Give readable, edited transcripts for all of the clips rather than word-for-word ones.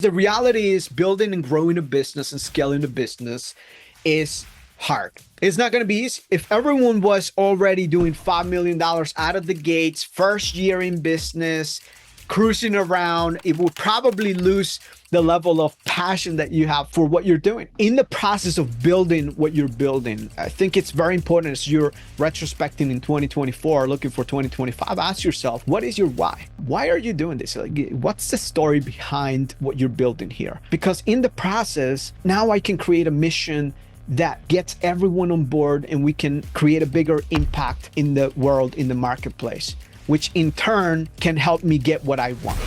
The reality is building and growing a business and scaling a business is hard. It's not going to be easy. If everyone was already doing $5 million out of the gates, first year in business, cruising around, it will probably lose the level of passion that you have for what you're doing. In the process of building what you're building, I think it's very important as you're retrospecting in 2024, looking for 2025, ask yourself, what is your why? Why are you doing this? Like, what's the story behind what you're building here? Because in the process, now I can create a mission that gets everyone on board and we can create a bigger impact in the world, in the marketplace, which in turn can help me get what I want.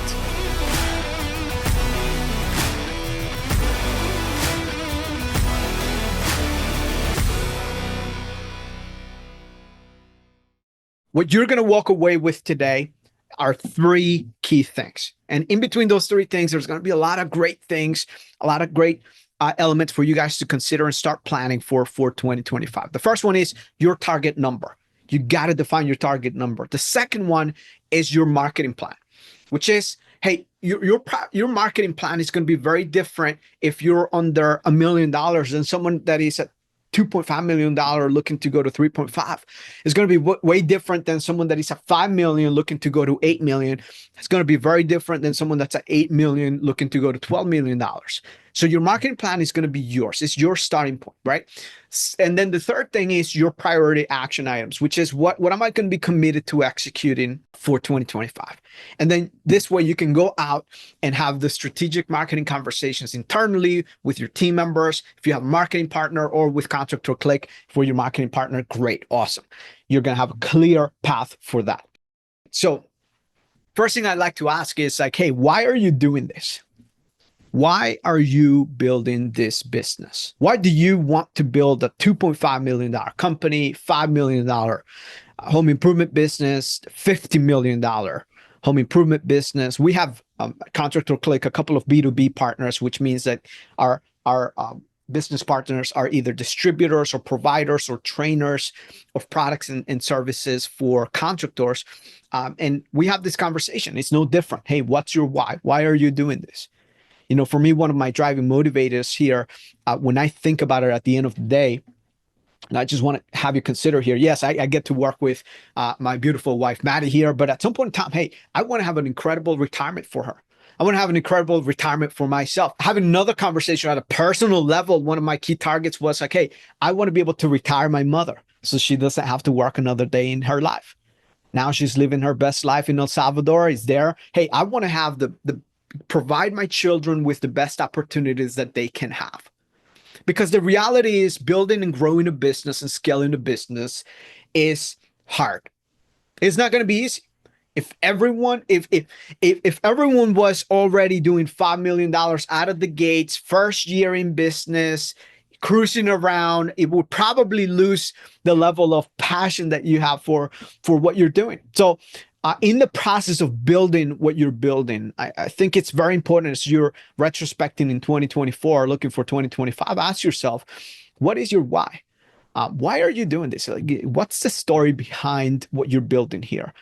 What you're going to walk away with today are three key things. And in between those three things, there's going to be a lot of great things, a lot of great elements for you guys to consider and start planning for 2025. The first one is your target number. You got to define your target number. The second one is your marketing plan, which is, hey, your marketing plan is going to be very different if you're under $1 million than someone that is at $2.5 million looking to go to 3.5. It's going to be way different than someone that is at 5 million looking to go to 8 million. It's going to be very different than someone that's at 8 million looking to go to $12 million. So your marketing plan is going to be yours. It's your starting point, right? And then the third thing is your priority action items, which is what am I going to be committed to executing for 2025? And then this way you can go out and have the strategic marketing conversations internally with your team members. If you have a marketing partner or with Contractor Click for your marketing partner, great, awesome. You're going to have a clear path for that. So first thing I'd like to ask is like, hey, why are you doing this? Why are you building this business? Why do you want to build a $2.5 million company, $5 million home improvement business, $50 million home improvement business? We have Contractor Click, a couple of B2B partners, which means that our business partners are either distributors or providers or trainers of products and services for contractors. And we have this conversation. It's no different. Hey, what's your why? Why are you doing this? You know, for me, one of my driving motivators here, when I think about it at the end of the day, and I just want to have you consider here, yes, I get to work with my beautiful wife, Maddie, here, but at some point in time, hey, I want to have an incredible retirement for her. I want to have an incredible retirement for myself. Having another conversation at a personal level, one of my key targets was like, hey, I want to be able to retire my mother so she doesn't have to work another day in her life. Now she's living her best life in El Salvador. Is there. Hey, I want to have provide my children with the best opportunities that they can have. Because the reality is building and growing a business and scaling a business is hard. It's not going to be easy. If everyone was already doing $5 million out of the gates, first year in business, cruising around, it would probably lose the level of passion that you have for what you're doing. So in the process of building what you're building, I think it's very important as you're retrospecting in 2024, looking for 2025, ask yourself, what is your why? Why are you doing this? Like, what's the story behind what you're building here?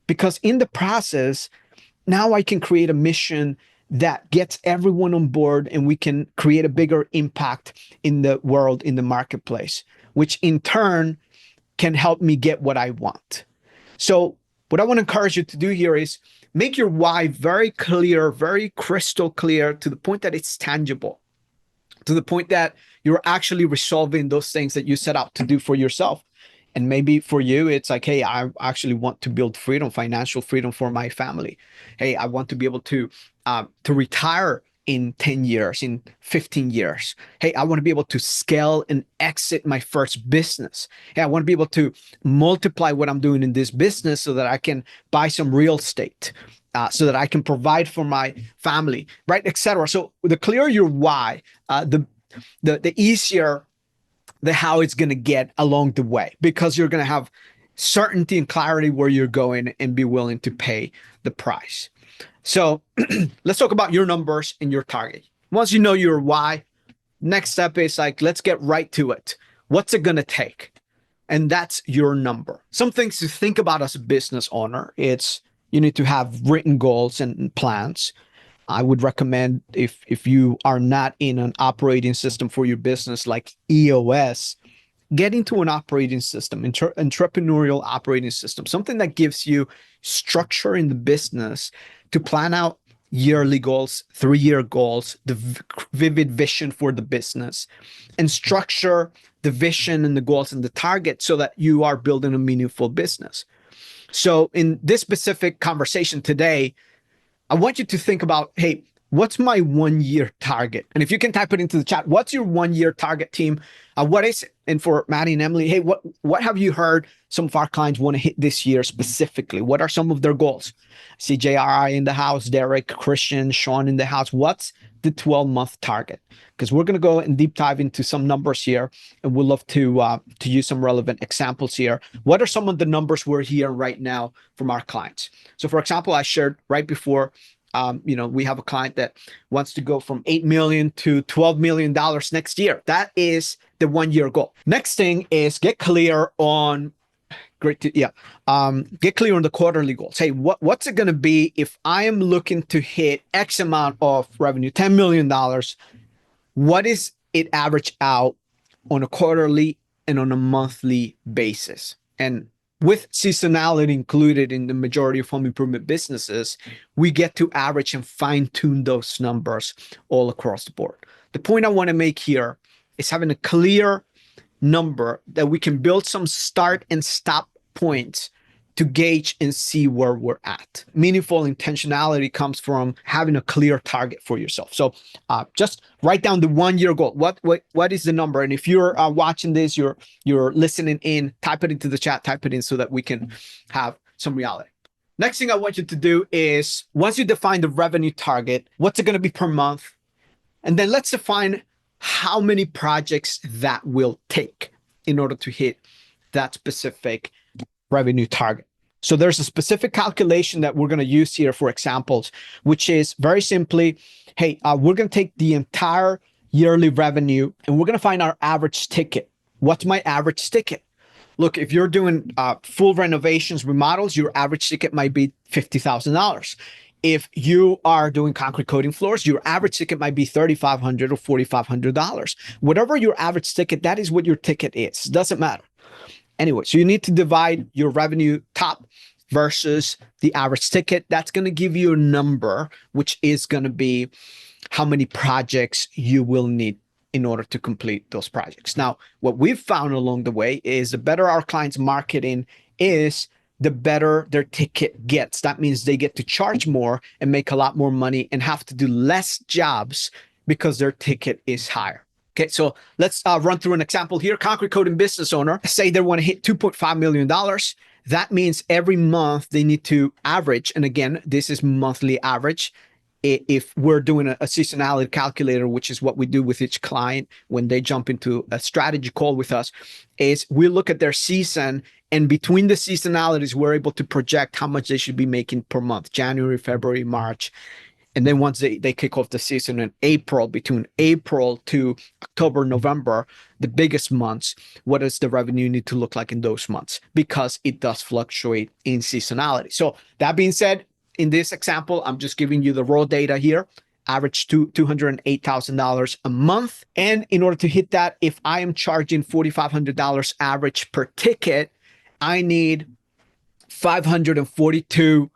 Because in the process, now I can create a mission that gets everyone on board and we can create a bigger impact in the world, in the marketplace, which in turn can help me get what I want. So what I want to encourage you to do here is make your why very clear, very crystal clear, to the point that it's tangible, to the point that you're actually resolving those things that you set out to do for yourself. And maybe for you, it's like, hey, I actually want to build freedom, financial freedom for my family. Hey, I want to be able to retire in 10 years, in 15 years. Hey, I want to be able to scale and exit my first business. Hey, I want to be able to multiply what I'm doing in this business so that I can buy some real estate, so that I can provide for my family, right, etc. So the clearer your why, the easier the how it's going to get along the way, because you're going to have certainty and clarity where you're going and be willing to pay the price. So let's talk about your numbers and your target. Once you know your why, next step is like, let's get right to it. What's it going to take? And that's your number. Some things to think about as a business owner. It's you need to have written goals and plans. I would recommend, if you are not in an operating system for your business like EOS, get into an operating system, entrepreneurial operating system, something that gives you structure in the business to plan out yearly goals, 3-year goals, the vivid vision for the business, and structure the vision and the goals and the target so that you are building a meaningful business. So in this specific conversation today, I want you to think about, hey, what's my 1-year target? And if you can type it into the chat, what's your 1-year target, team? What is it? And for Maddie and Emily, hey, what have you heard some of our clients want to hit this year specifically? What are some of their goals? I see JRI in the house, Derek, Christian, Sean in the house. What's the 12-month target? Because we're going to go and deep dive into some numbers here, and we'd love to use some relevant examples here. What are some of the numbers we're hearing right now from our clients? So, for example, I shared right before, we have a client that wants to go from $8 million to $12 million next year. That is the 1-year goal. Next thing is get clear on get clear on the quarterly goals. Hey, what's it going to be if I am looking to hit X amount of revenue, $10 million? What is it average out on a quarterly and on a monthly basis? And with seasonality included in the majority of home improvement businesses, we get to average and fine tune those numbers all across the board. The point I want to make here is having a clear number that we can build some start and stop points to gauge and see where we're at. Meaningful intentionality comes from having a clear target for yourself. So just write down the 1-year goal. What is the number? And if you're watching this, you're listening in, type it into the chat, type it in so that we can have some reality. Next thing I want you to do is, once you define the revenue target, what's it going to be per month? And then let's define how many projects that will take in order to hit that specific revenue target. So there's a specific calculation that we're going to use here for examples, which is very simply, hey, we're going to take the entire yearly revenue and we're going to find our average ticket. What's my average ticket? Look, if you're doing full renovations, remodels, your average ticket might be $50,000. If you are doing concrete coating floors, your average ticket might be $3,500 or $4,500. Whatever your average ticket, that is what your ticket is. Doesn't matter. Anyway, so you need to divide your revenue top versus the average ticket. That's going to give you a number, which is going to be how many projects you will need in order to complete those projects. Now, what we've found along the way is the better our clients' marketing is, the better their ticket gets. That means they get to charge more and make a lot more money and have to do less jobs because their ticket is higher. Okay, so let's run through an example here. Concrete coating business owner, say they want to hit $2.5 million. That means every month they need to average, and again, this is monthly average. If we're doing a seasonality calculator, which is what we do with each client when they jump into a strategy call with us, is we look at their season, and between the seasonalities, we're able to project how much they should be making per month, January, February, March. And then once they kick off the season in April, between April to October, November, the biggest months, what does the revenue need to look like in those months? Because it does fluctuate in seasonality. So that being said, in this example, I'm just giving you the raw data here, average $208,000 a month. And in order to hit that, if I am charging $4,500 average per ticket, I need 542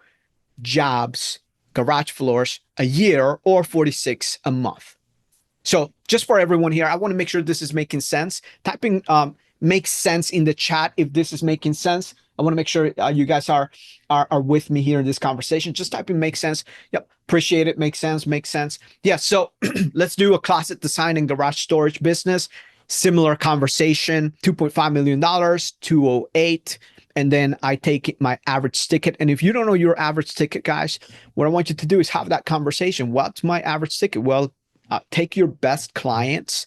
jobs, garage floors a year, or 46 a month. So just for everyone here, I want to make sure this is making sense. Typing makes sense in the chat if this is making sense. I want to make sure you guys are with me here in this conversation. Just typing makes sense. Yep. Appreciate it. Makes sense. Makes sense. Yeah. So let's do a closet design and garage storage business. Similar conversation, $2.5 million, 208. And then I take my average ticket. And if you don't know your average ticket, guys, what I want you to do is have that conversation. What's my average ticket? Well, take your best clients.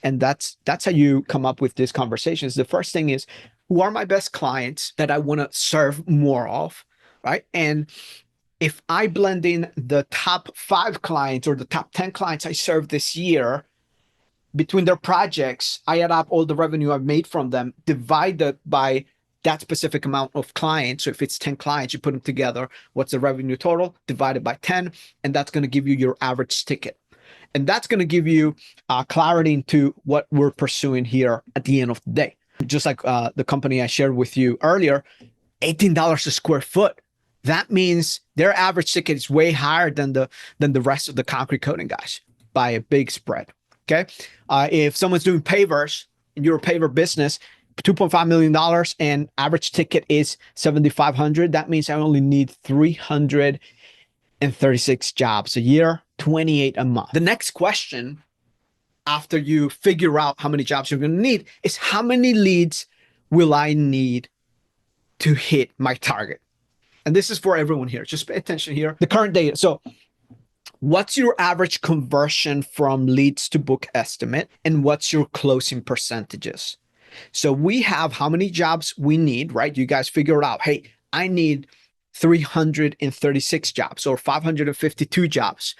And that's how you come up with these conversations. The first thing is, who are my best clients that I want to serve more of, right? And if I blend in the top 5 clients or the top 10 clients I served this year, between their projects, I add up all the revenue I've made from them, divide that by that specific amount of clients. So if it's 10 clients, you put them together, what's the revenue total divided by 10, and that's going to give you your average ticket. And that's going to give you clarity into what we're pursuing here at the end of the day. Just like the company I shared with you earlier, $18 a square foot. That means their average ticket is way higher than the rest of the concrete coating guys by a big spread. Okay. If someone's doing pavers and you're a paver business, $2.5 million and average ticket is $7,500. That means I only need 336 jobs a year, 28 a month. The next question, after you figure out how many jobs you're going to need, is how many leads will I need to hit my target? And this is for everyone here. Just pay attention here. The current data. So what's your average conversion from leads to book estimate? And what's your closing percentages? So we have how many jobs we need, right? You guys figure it out. Hey, I need 336 jobs or 552 jobs.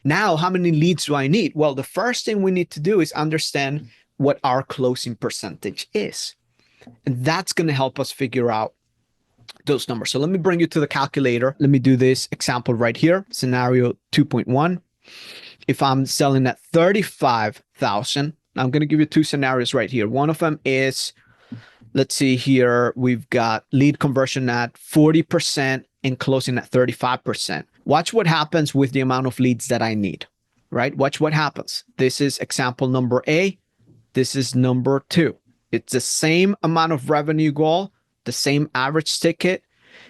Now, how many leads do I need? Well, the first thing we need to do is understand what our closing percentage is. And that's going to help us figure out those numbers. So let me bring you to the calculator. Let me do this example right here. Scenario 2.1. If I'm selling at 35,000, I'm going to give you two scenarios right here. One of them is, let's see here, we've got lead conversion at 40% and closing at 35%. Watch what happens with the amount of leads that I need, right? Watch what happens. This is example number A. This is number 2. It's the same amount of revenue goal, the same average ticket.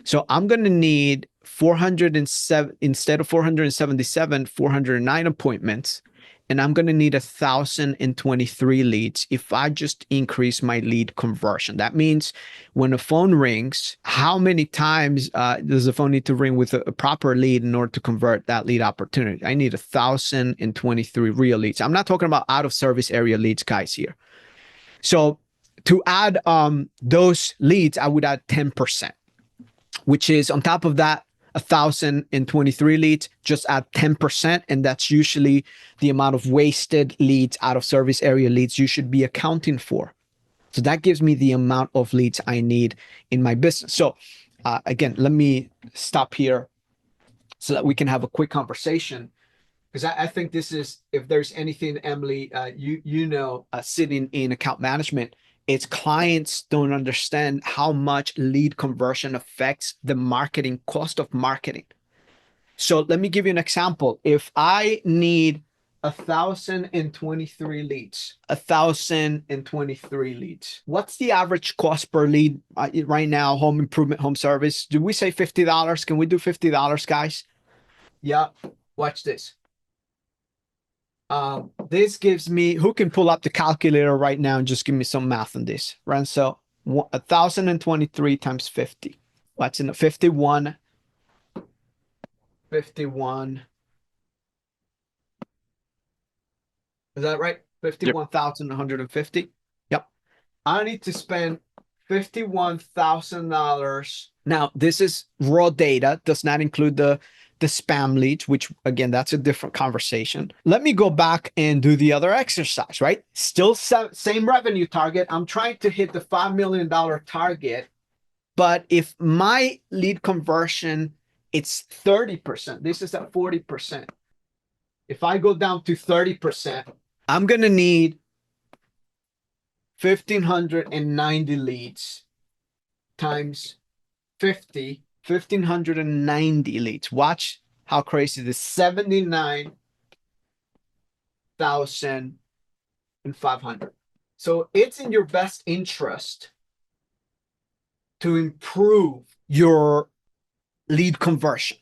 So I'm going to need 407, instead of 477, 409 appointments. And I'm going to need 1,023 leads if I just increase my lead conversion. That means when a phone rings, how many times does the phone need to ring with a proper lead in order to convert that lead opportunity? I need 1,023 real leads. I'm not talking about out of service area leads, guys, here. So to add those leads, I would add 10%, which is on top of that, 1,023 leads, just add 10. And that's usually the amount of wasted leads, out of service area leads you should be accounting for. So that gives me the amount of leads I need in my business. So again, let me stop here so that we can have a quick conversation. Because I think this is, if there's anything, Emily, sitting in account management, it's clients don't understand how much lead conversion affects the marketing cost of marketing. So let me give you an example. If I need 1,023 leads, 1,023 leads, what's the average cost per lead right now? Home improvement, home service. Do we say $50? Can we do $50, guys? Yeah. Watch this. This gives me, who can pull up the calculator right now and just give me some math on this, right? So 1,023 times 50. What's in the 51? 51. Is that right? 51,150. Yep. I need to spend $51,000. Now, this is raw data, does not include the spam leads, which again, that's a different conversation. Let me go back and do the other exercise, right? Still same revenue target. I'm trying to hit the $5 million target. But if my lead conversion, it's 30%, this is at 40%. If I go down to 30%, I'm going to need 1,590 leads times 50. 1,590 leads. Watch how crazy this is. 79,500. So it's in your best interest to improve your lead conversion.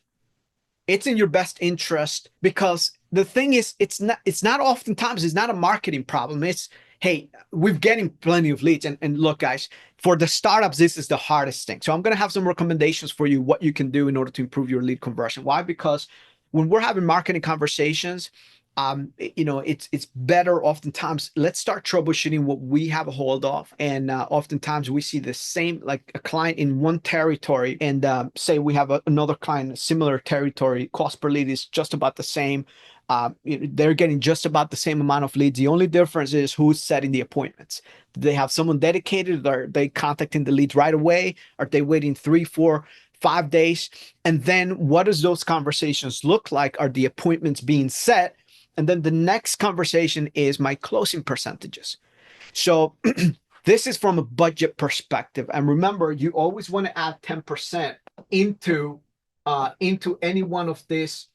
It's in your best interest because the thing is, it's not oftentimes, it's not a marketing problem. It's, hey, we're getting plenty of leads. And look, guys, for the startups, this is the hardest thing. So I'm going to have some recommendations for you, what you can do in order to improve your lead conversion. Why? Because when we're having marketing conversations, it's better oftentimes, let's start troubleshooting what we have a hold of. And oftentimes we see the same, like a client in one territory, and say we have another client in a similar territory, cost per lead is just about the same. They're getting just about the same amount of leads. The only difference is who's setting the appointments. Do they have someone dedicated? Are they contacting the leads right away? Are they waiting 3, 4, 5 days? And then what does those conversations look like? Are the appointments being set? And then the next conversation is my closing percentages. So this is from a budget perspective. And remember, you always want to add 10% into any one of these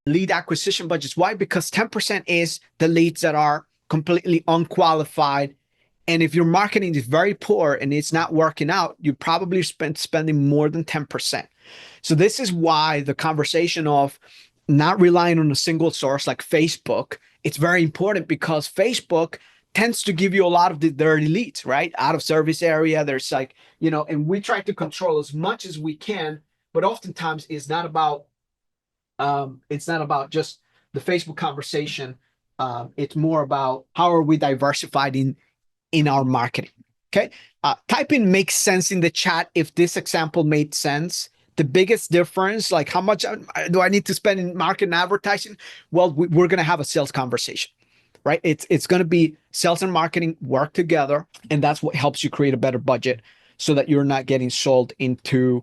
lead acquisition budgets. Why? Because 10% is the leads that are completely unqualified. And if your marketing is very poor and it's not working out, you probably spending more than 10%. So this is why the conversation of not relying on a single source like Facebook, it's very important, because Facebook tends to give you a lot of the dirty leads, right? Out of service area. There's like, and we try to control as much as we can, but oftentimes it's not about just the Facebook conversation. It's more about how are we diversified in our marketing. Okay. Type in makes sense in the chat if this example made sense. The biggest difference, like how much do I need to spend in marketing and advertising? Well, we're going to have a sales conversation, right? It's going to be sales and marketing work together. And that's what helps you create a better budget so that you're not getting sold into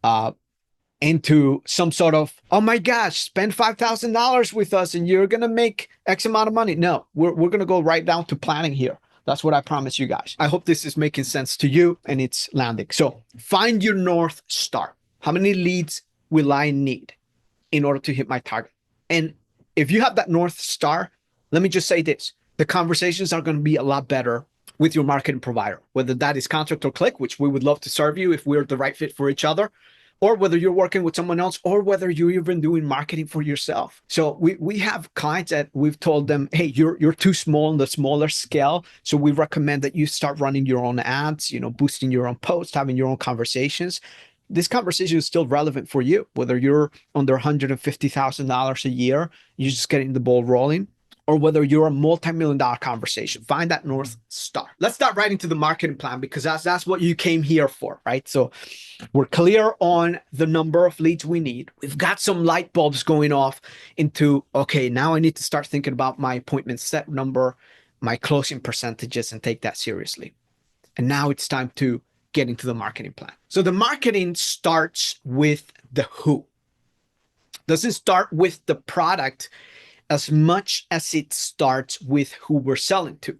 some sort of, oh my gosh, spend $5,000 with us and you're going to make X amount of money. No, we're going to go right down to planning here. That's what I promise you guys. I hope this is making sense to you and it's landing. So find your North Star. How many leads will I need in order to hit my target? And if you have that North Star, let me just say this. The conversations are going to be a lot better with your marketing provider, whether that is Contractor Click, which we would love to serve you if we're the right fit for each other, or whether you're working with someone else, or whether you're even doing marketing for yourself. So we have clients that we've told them, hey, you're too small on the smaller scale. So we recommend that you start running your own ads, boosting your own posts, having your own conversations. This conversation is still relevant for you, whether you're under $150,000 a year, you're just getting the ball rolling, or whether you're a multi-million-dollar conversation. Find that North Star. Let's start right into the marketing plan, because that's what you came here for, right? So we're clear on the number of leads we need. We've got some light bulbs going off into, okay, now I need to start thinking about my appointment set number, my closing percentages, and take that seriously. And now it's time to get into the marketing plan. So the marketing starts with the who. Doesn't start with the product as much as it starts with who we're selling to.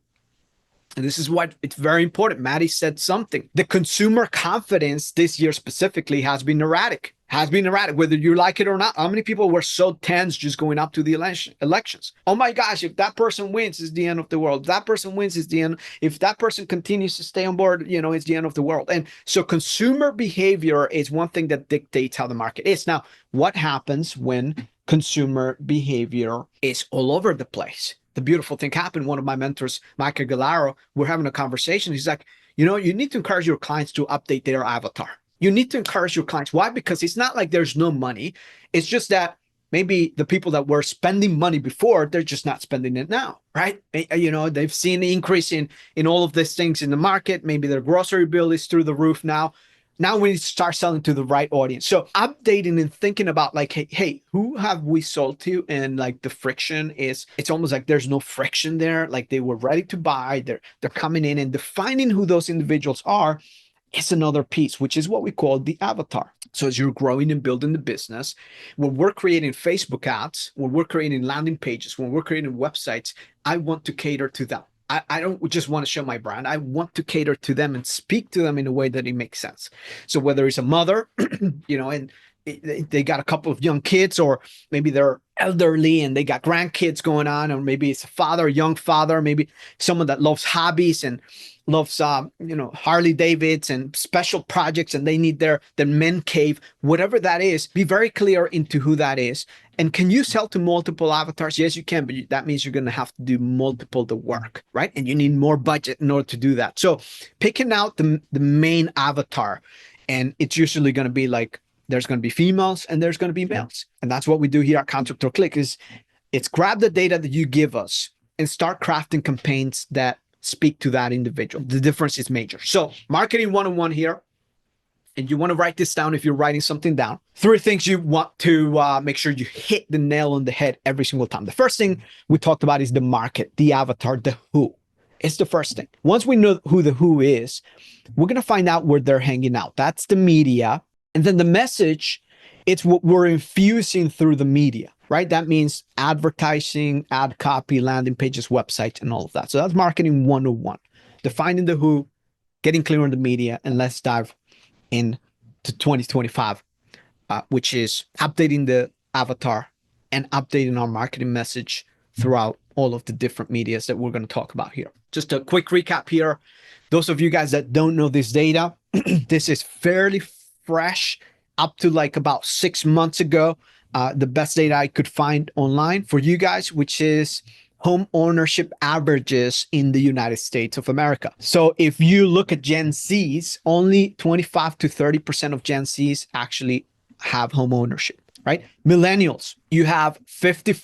And this is what it's very important. Maddie said something. The consumer confidence this year specifically has been erratic, whether you like it or not. How many people were so tense just going up to the elections? Oh my gosh, if that person wins, it's the end of the world. If that person wins, it's the end. If that person continues to stay on board, it's the end of the world. And so consumer behavior is one thing that dictates how the market is. Now, what happens when consumer behavior is all over the place? The beautiful thing happened. One of my mentors, Michael Galaro, we're having a conversation. He's like, you need to encourage your clients to update their avatar. You need to encourage your clients. Why? Because it's not like there's no money. It's just that maybe the people that were spending money before, they're just not spending it now, right? They've seen the increase in all of these things in the market. Maybe their grocery bill is through the roof now. Now we need to start selling to the right audience. So updating and thinking about like, hey, who have we sold to? And like the friction it's almost like there's no friction there. Like they were ready to buy. They're coming in, and defining who those individuals are is another piece, which is what we call the avatar. So as you're growing and building the business, when we're creating Facebook ads, when we're creating landing pages, when we're creating websites, I want to cater to them. I don't just want to show my brand. I want to cater to them and speak to them in a way that it makes sense. So whether it's a mother, and they got a couple of young kids, or maybe they're elderly and they got grandkids going on, or maybe it's a father, a young father, maybe someone that loves hobbies and loves, Harley Davids and special projects, and they need their men cave, whatever that is, be very clear into who that is. And can you sell to multiple avatars? Yes, you can, but that means you're going to have to do multiple the work, right? And you need more budget in order to do that. So picking out the main avatar, and it's usually going to be like, there's going to be females and there's going to be males. And that's what we do here at Contractor Click it's grab the data that you give us and start crafting campaigns that speak to that individual. The difference is major. So marketing 101 here. and you want to write this down if you're writing something down. 3 things you want to make sure you hit the nail on the head every single time. The first thing we talked about is the market, the avatar, the who. It's the first thing. Once we know who the who is, we're going to find out where they're hanging out. That's the media. And then the message, it's what we're infusing through the media, right? That means advertising, ad copy, landing pages, websites, and all of that. So that's marketing 101. Defining the who, getting clear on the media, and let's dive into 2025, which is updating the avatar and updating our marketing message throughout all of the different medias that we're going to talk about here. Just a quick recap here. Those of you guys that don't know this data, this is fairly fresh, up to like about 6 months ago. The best data I could find online for you guys, which is home ownership averages in the United States of America. So if you look at Gen Zs, only 25 to 30% of Gen Zs actually have home ownership, right? Millennials, you have 50 to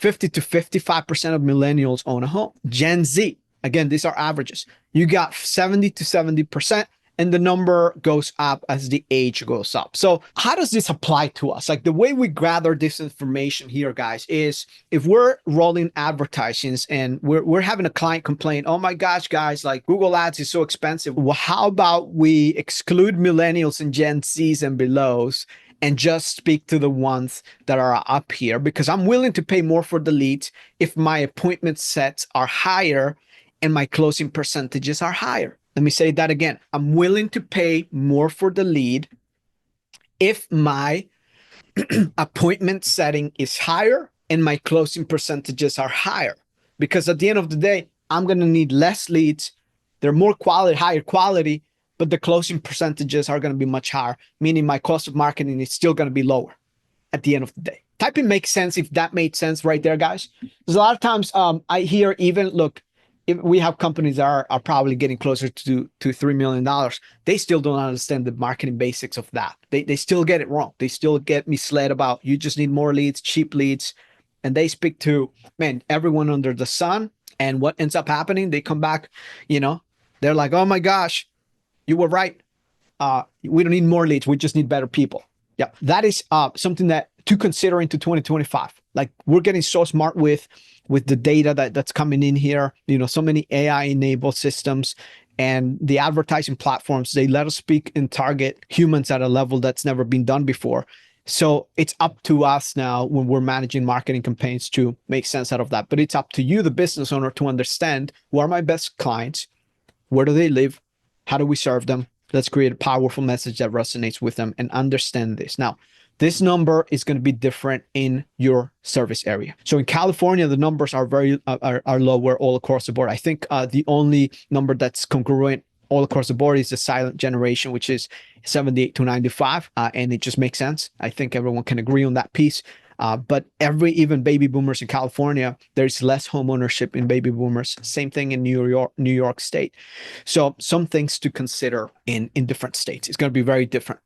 55% of millennials own a home. Gen Z, again, these are averages. You got 70 to 70%. And the number goes up as the age goes up. So how does this apply to us? Like the way we gather this information here, guys, is if we're rolling advertisements and we're having a client complain, oh my gosh, guys, like Google Ads is so expensive. Well, how about we exclude millennials and Gen Zs and belows and just speak to the ones that are up here? Because I'm willing to pay more for the leads if my appointment sets are higher and my closing percentages are higher. Let me say that again. I'm willing to pay more for the lead if my appointment setting is higher and my closing percentages are higher. Because at the end of the day, I'm going to need less leads. They're more quality, higher quality, but the closing percentages are going to be much higher, meaning my cost of marketing is still going to be lower at the end of the day. Typing makes sense if that made sense right there, guys. There's a lot of times I hear even, look, if we have companies that are probably getting closer to $3 million, they still don't understand the marketing basics of that. They still get it wrong. They still get misled about you just need more leads, cheap leads. And they speak to, man, everyone under the sun. And what ends up happening, they come back, they're like, oh my gosh, you were right. We don't need more leads. We just need better people. Yeah, that is something that to consider into 2025. Like we're getting so smart with the data that's coming in here, so many AI enabled systems and the advertising platforms, they let us speak and target humans at a level that's never been done before. So it's up to us now when we're managing marketing campaigns to make sense out of that. But it's up to you, the business owner, to understand who are my best clients, where do they live, how do we serve them? Let's create a powerful message that resonates with them and understand this. Now, this number is going to be different in your service area. So in California, the numbers are are lower all across the board. I think the only number that's congruent all across the board is the silent generation, which is 78 to 95. And it just makes sense. I think everyone can agree on that piece. But even baby boomers in California, there's less home ownership in baby boomers. Same thing in New York State. So some things to consider in different states. It's going to be very different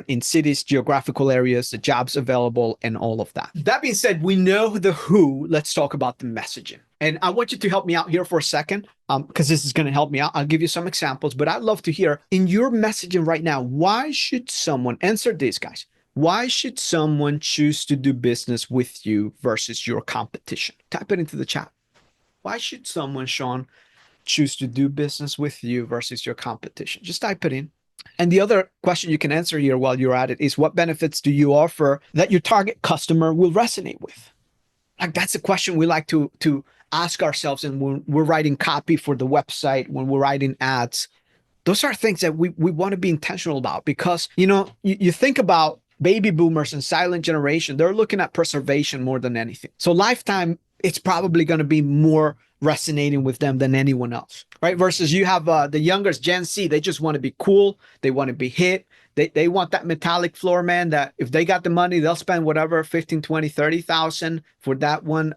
in cities, geographical areas, the jobs available, and all of that. That being said, we know the who. Let's talk about the messaging. And I want you to help me out here for a second, because this is going to help me out. I'll give you some examples, but I'd love to hear in your messaging right now, why should someone answer this, guys? Why should someone choose to do business with you versus your competition? Type it into the chat. Why should someone, Sean, choose to do business with you versus your competition? Just type it in. And the other question you can answer here while you're at it is, what benefits do you offer that your target customer will resonate with? Like that's a question we like to ask ourselves. And when we're writing copy for the website, when we're writing ads, those are things that we want to be intentional about, because, you think about baby boomers and silent generation, they're looking at preservation more than anything. So lifetime, it's probably going to be more resonating with them than anyone else, right? Versus you have the youngest Gen Z, they just want to be cool. They want to be hit. They want that metallic floor, man, that if they got the money, they'll spend whatever, 15, 20, 30,000 for that one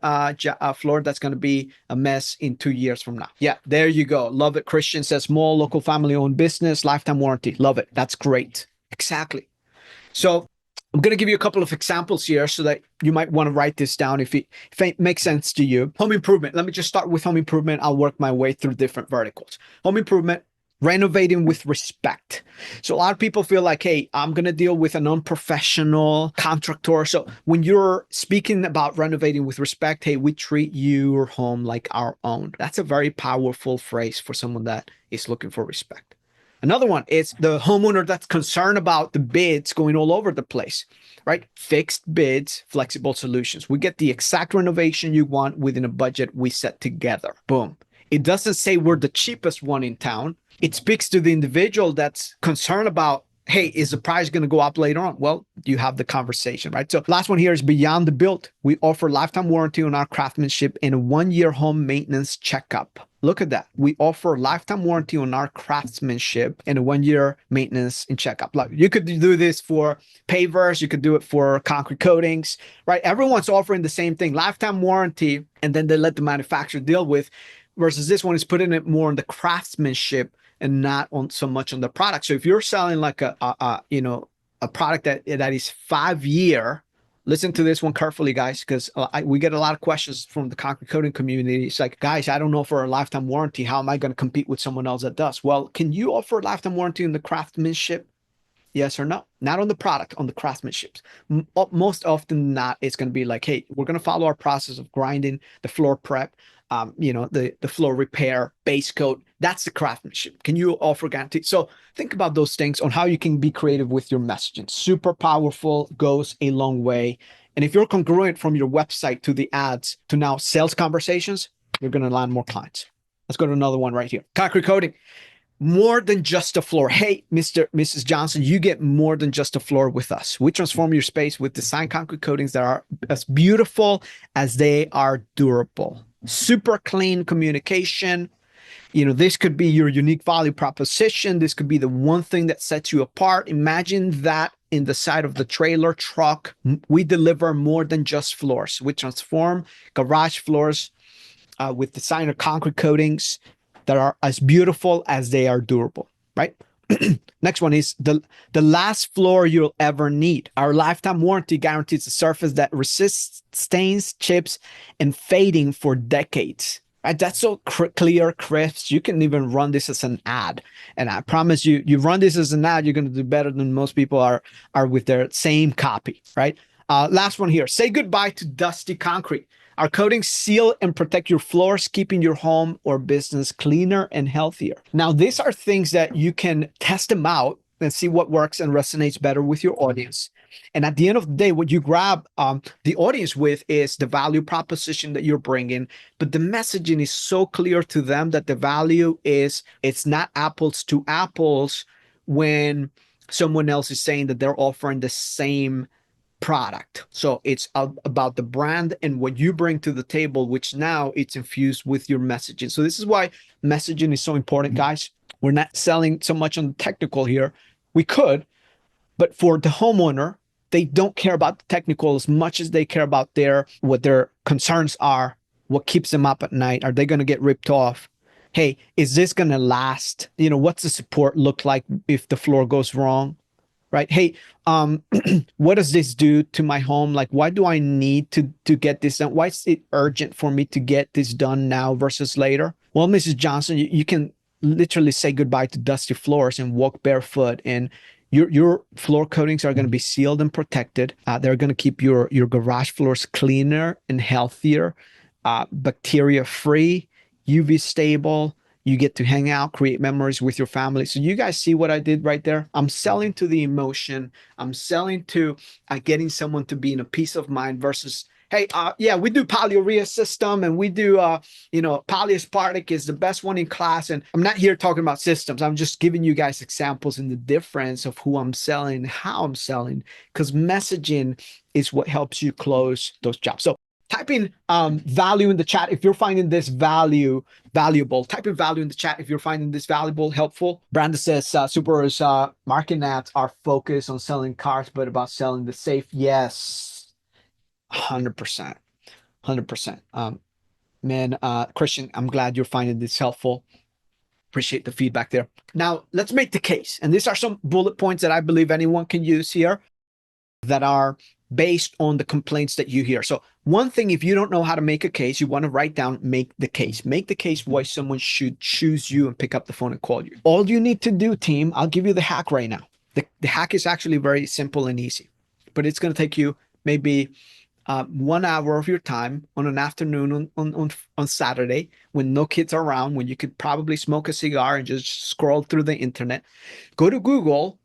floor that's going to be a mess in 2 years from now. Yeah, there you go. Love it. Christian says small local family owned business, lifetime warranty. Love it. That's great. Exactly. So I'm going to give you a couple of examples here so that you might want to write this down if it makes sense to you. Home improvement. Let me just start with home improvement. I'll work my way through different verticals. Home improvement, renovating with respect. So a lot of people feel like, hey, I'm going to deal with an unprofessional contractor. So when you're speaking about renovating with respect, hey, we treat your home like our own. That's a very powerful phrase for someone that is looking for respect. Another one is the homeowner that's concerned about the bids going all over the place, right? Fixed bids, flexible solutions. We get the exact renovation you want within a budget we set together. Boom. It doesn't say we're the cheapest one in town. It speaks to the individual that's concerned about, hey, is the price going to go up later on? Well, you have the conversation, right? So last one here is beyond the build. We offer lifetime warranty on our craftsmanship and a 1-year home maintenance checkup. Look at that. We offer lifetime warranty on our craftsmanship and a 1-year maintenance and checkup. Like, you could do this for pavers, you could do it for concrete coatings, right? Everyone's offering the same thing, lifetime warranty, and then they let the manufacturer deal with, versus this one is putting it more on the craftsmanship and not on so much on the product. So if you're selling like a product that is 5-year, listen to this one carefully, guys, because we get a lot of questions from the concrete coating community. It's like, guys, I don't know for a lifetime warranty. How am I going to compete with someone else that does? Well, can you offer a lifetime warranty in the craftsmanship? Yes or no? Not on the product, on the craftsmanship. Most often not, it's going to be like, hey, we're going to follow our process of grinding, the floor prep, the floor repair, base coat. That's the craftsmanship. Can you offer guarantee? So think about those things on how you can be creative with your messaging. Super powerful, goes a long way. And if you're congruent from your website to the ads to now sales conversations, you're going to land more clients. Let's go to another one right here. Concrete coating. More than just a floor. Hey, Mrs. Johnson, you get more than just a floor with us. We transform your space with design concrete coatings that are as beautiful as they are durable. Super clean communication. This could be your unique value proposition. This could be the one thing that sets you apart. Imagine that in the side of the trailer truck. We deliver more than just floors. We transform garage floors with designer concrete coatings that are as beautiful as they are durable, right? Next one is the last floor you'll ever need. Our lifetime warranty guarantees a surface that resists stains, chips, and fading for decades. Right? That's so clear, crisp. You can even run this as an ad. And I promise you, you run this as an ad, you're going to do better than most people are with their same copy, right? Last one here. Say goodbye to dusty concrete. Our coatings seal and protect your floors, keeping your home or business cleaner and healthier. Now, these are things that you can test them out and see what works and resonates better with your audience. And at the end of the day, what you grab the audience with is the value proposition that you're bringing, but the messaging is so clear to them that the value is, it's not apples to apples when someone else is saying that they're offering the same product. So it's about the brand and what you bring to the table, which now it's infused with your messaging. So this is why messaging is so important, guys. We're not selling so much on the technical here. We could, but for the homeowner, they don't care about the technical as much as they care about what their concerns are, what keeps them up at night. Are they going to get ripped off? Hey, is this going to last? What's the support look like if the floor goes wrong? Right? Hey, what does this do to my home? Like, why do I need to get this done? Why is it urgent for me to get this done now versus later? Well, Mrs. Johnson, you can literally say goodbye to dusty floors and walk barefoot, and your floor coatings are going to be sealed and protected. They're going to keep your garage floors cleaner and healthier, bacteria free, UV stable. You get to hang out, create memories with your family. So you guys see what I did right there? I'm selling to the emotion. I'm selling to getting someone to be in a peace of mind versus, hey, yeah, we do polyurea system and we do, polyaspartic is the best one in class. And I'm not here talking about systems. I'm just giving you guys examples in the difference of who I'm selling, how I'm selling, because messaging is what helps you close those jobs. So type in value in the chat if you're finding this valuable. Type in value in the chat if you're finding this valuable, helpful. Brandon says, Super's marketing ads are focused on selling cars, but about selling the safe. Yes, 100%. 100%. Christian, I'm glad you're finding this helpful. Appreciate the feedback there. Now, let's make the case. And these are some bullet points that I believe anyone can use here that are based on the complaints that you hear. So one thing, if you don't know how to make a case, you want to write down, make the case. Make the case why someone should choose you and pick up the phone and call you. All you need to do, team, I'll give you the hack right now. The hack is actually very simple and easy, but it's going to take you maybe 1 hour of your time on an afternoon on Saturday when no kids are around, when you could probably smoke a cigar and just scroll through the internet. Go to Google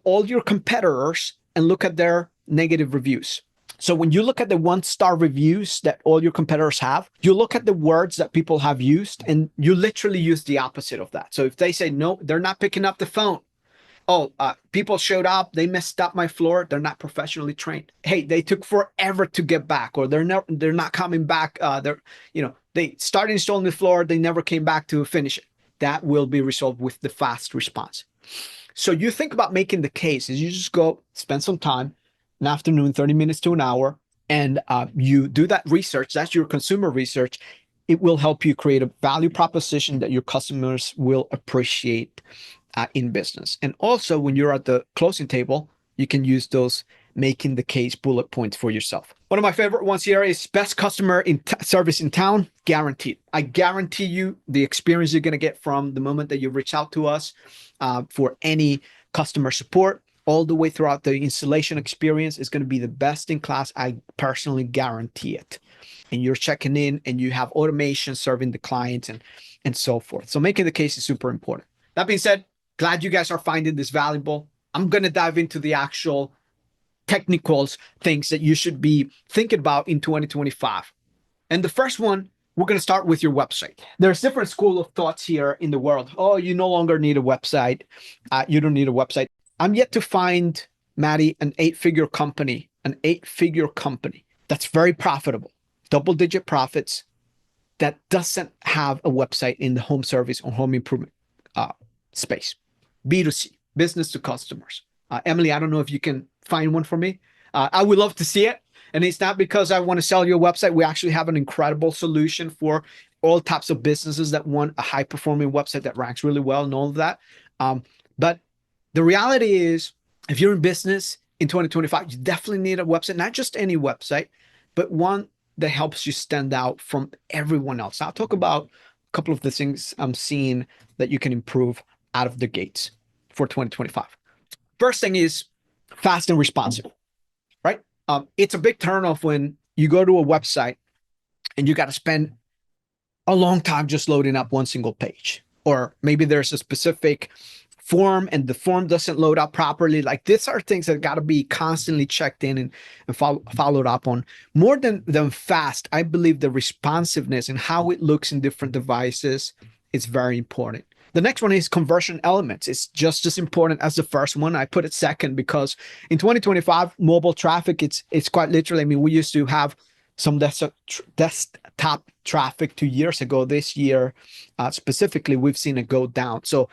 all your competitors and look at their negative reviews. So when you look at the 1-star reviews that all your competitors have, you look at the words that people have used and you literally use the opposite of that. So if they say, no, they're not picking up the phone. Oh, people showed up, they messed up my floor, they're not professionally trained. Hey, they took forever to get back, or they're not coming back. They started installing the floor, they never came back to finish it. That will be resolved with the fast response. So you think about making the case is you just go spend some time, an afternoon, 30 minutes to an hour, and you do that research. That's your consumer research. It will help you create a value proposition that your customers will appreciate in business. And also when you're at the closing table, you can use those making the case bullet points for yourself. One of my favorite ones here is best customer service in town, guaranteed. I guarantee you the experience you're going to get from the moment that you reach out to us for any customer support all the way throughout the installation experience is going to be the best in class. I personally guarantee it. And you're checking in and you have automation serving the clients and so forth. So making the case is super important. That being said, glad you guys are finding this valuable. I'm going to dive into the actual technicals, things that you should be thinking about in 2025. And the first one, we're going to start with your website. There's different school of thoughts here in the world. Oh, you no longer need a website. You don't need a website. I'm yet to find, Maddie, an 8-figure company that's very profitable, double-digit profits, that doesn't have a website in the home service or home improvement space. B2C, business to customers. Emily, I don't know if you can find one for me. I would love to see it. And it's not because I want to sell you a website. We actually have an incredible solution for all types of businesses that want a high-performing website that ranks really well and all of that. But the reality is, if you're in business in 2025, you definitely need a website, not just any website, but one that helps you stand out from everyone else. I'll talk about a couple of the things I'm seeing that you can improve out of the gates for 2025. First thing is fast and responsive, right? It's a big turnoff when you go to a website and you got to spend a long time just loading up one single page. Or maybe there's a specific form and the form doesn't load up properly. Like, these are things that got to be constantly checked in and followed up on. More than fast, I believe the responsiveness and how it looks in different devices is very important. The next one is conversion elements. It's just as important as the first one. I put it second because in 2025, mobile traffic, it's quite literally, I mean, we used to have some desktop traffic 2 years ago. This year, specifically, we've seen it go down. So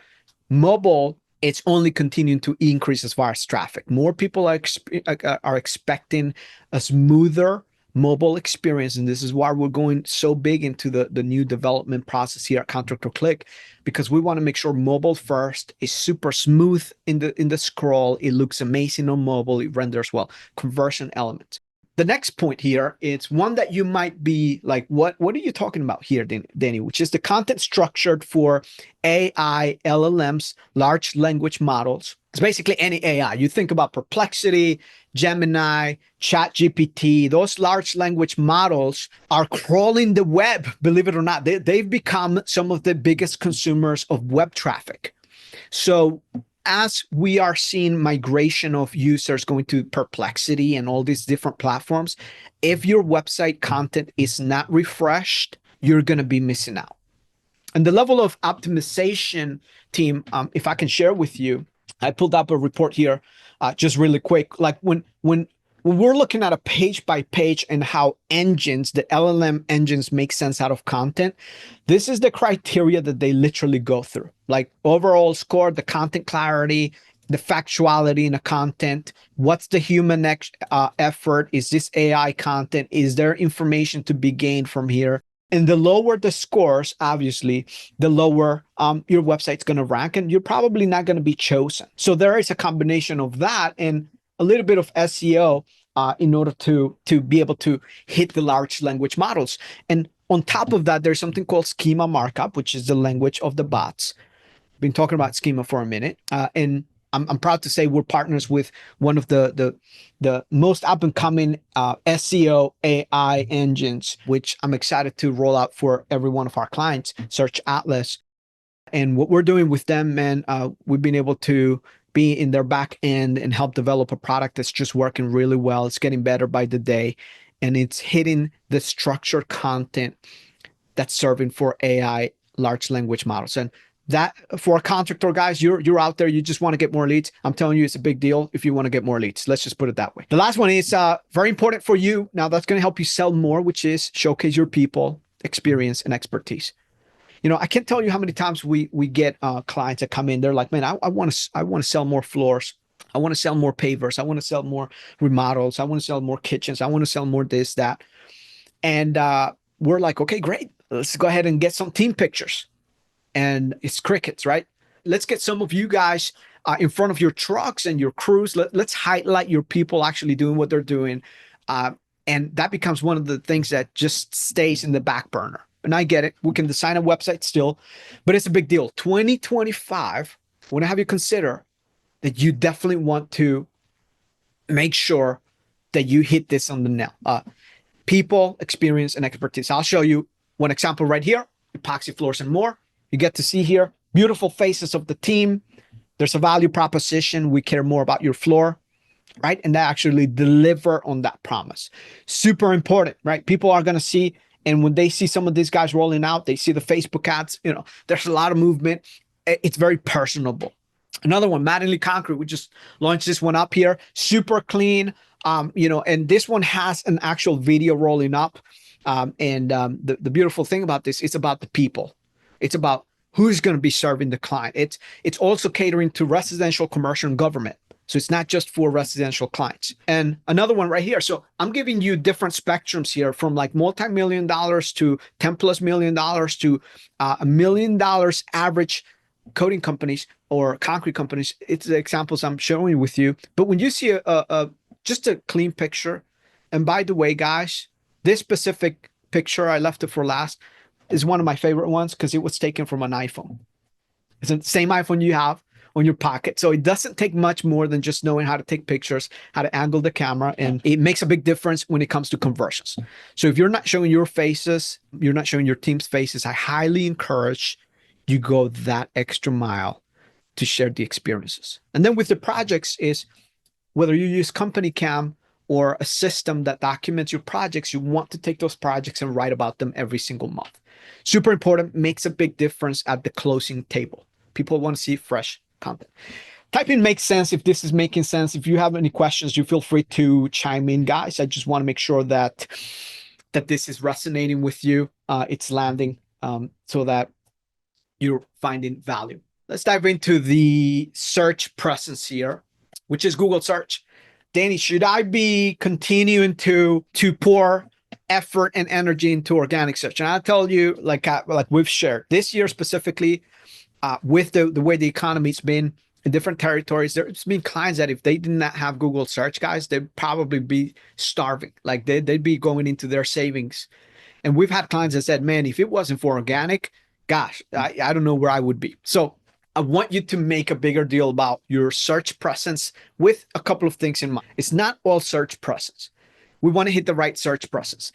mobile, it's only continuing to increase as far as traffic. More people are expecting a smoother mobile experience, and this is why we're going so big into the new development process here at Contractor Click, because we want to make sure mobile first is super smooth in the scroll. It looks amazing on mobile. It renders well. Conversion elements. The next point here, it's one that you might be like, what are you talking about here, Danny? Which is the content structured for AI, LLMs, large language models. It's basically any AI. You think about Perplexity, Gemini, ChatGPT. Those large language models are crawling the web, believe it or not. They've become some of the biggest consumers of web traffic. So as we are seeing migration of users going to Perplexity and all these different platforms, if your website content is not refreshed, you're going to be missing out. And the level of optimization, team, if I can share with you, I pulled up a report here just really quick. Like when we're looking at a page by page and how the LLM engines make sense out of content, this is the criteria that they literally go through. Like overall score, the content clarity, the factuality in the content, what's the human effort? Is this AI content? Is there information to be gained from here? And the lower the scores, obviously, the lower your website's going to rank, and you're probably not going to be chosen. So there is a combination of that and a little bit of SEO in order to be able to hit the large language models. And on top of that, there's something called schema markup, which is the language of the bots. Been talking about schema for a minute, and I'm proud to say we're partners with one of the most up and coming SEO AI engines, which I'm excited to roll out for every one of our clients, Search Atlas. And what we're doing with them, man, we've been able to be in their back end and help develop a product that's just working really well. It's getting better by the day, and it's hitting the structured content that's serving for AI large language models. And that for contractor guys, you're out there, you just want to get more leads. I'm telling you, it's a big deal if you want to get more leads. Let's just put it that way. The last one is very important for you. Now that's going to help you sell more, which is showcase your people, experience, and expertise. You know, I can't tell you how many times we get clients that come in. They're like, man, I want to sell more floors. I want to sell more pavers. I want to sell more remodels. I want to sell more kitchens. I want to sell more this, that. And we're like, okay, great. Let's go ahead and get some team pictures. And it's crickets, right? Let's get some of you guys in front of your trucks and your crews. Let's highlight your people actually doing what they're doing. And that becomes one of the things that just stays in the back burner. And I get it. We can design a website still, but it's a big deal. 2025, I want to have you consider that you definitely want to make sure that you hit this on the nail. People, experience, and expertise. I'll show you one example right here. Epoxy floors and more. You get to see here beautiful faces of the team. There's a value proposition. We care more about your floor, right? And they actually deliver on that promise. Super important, right? People are going to see, and when they see some of these guys rolling out, they see the Facebook ads, you know, there's a lot of movement. It's very personable. Another one, Mattingly Concrete. We just launched this one up here. Super clean, you know, and this one has an actual video rolling up. The beautiful thing about this, it's about the people. It's about who's going to be serving the client. It's also catering to residential, commercial, and government. So it's not just for residential clients. And another one right here. So I'm giving you different spectrums here, from like multi-million dollars to $10+ million to $1 million average coating companies or concrete companies. It's the examples I'm showing with you. But when you see just a clean picture, and by the way, guys, this specific picture, I left it for last, is one of my favorite ones because it was taken from an iPhone. It's the same iPhone you have on your pocket. So it doesn't take much more than just knowing how to take pictures, how to angle the camera, and it makes a big difference when it comes to conversions. So if you're not showing your faces, you're not showing your team's faces, I highly encourage you go that extra mile to share the experiences. And then with the projects is, whether you use Company Cam or a system that documents your projects, you want to take those projects and write about them every single month. Super important, makes a big difference at the closing table. People want to see fresh content. Type in makes sense if this is making sense. If you have any questions, you feel free to chime in, guys. I just want to make sure that this is resonating with you. It's landing so that you're finding value. Let's dive into the search presence here, which is Google search. Danny, should I be continuing to pour effort and energy into organic search? And I'll tell you, like we've shared this year specifically, with the way the economy's been in different territories, there's been clients that if they did not have Google search, guys, they'd probably be starving. Like they'd be going into their savings. And we've had clients that said, man, if it wasn't for organic, gosh, I don't know where I would be. So I want you to make a bigger deal about your search presence with a couple of things in mind. It's not all search presence. We want to hit the right search presence.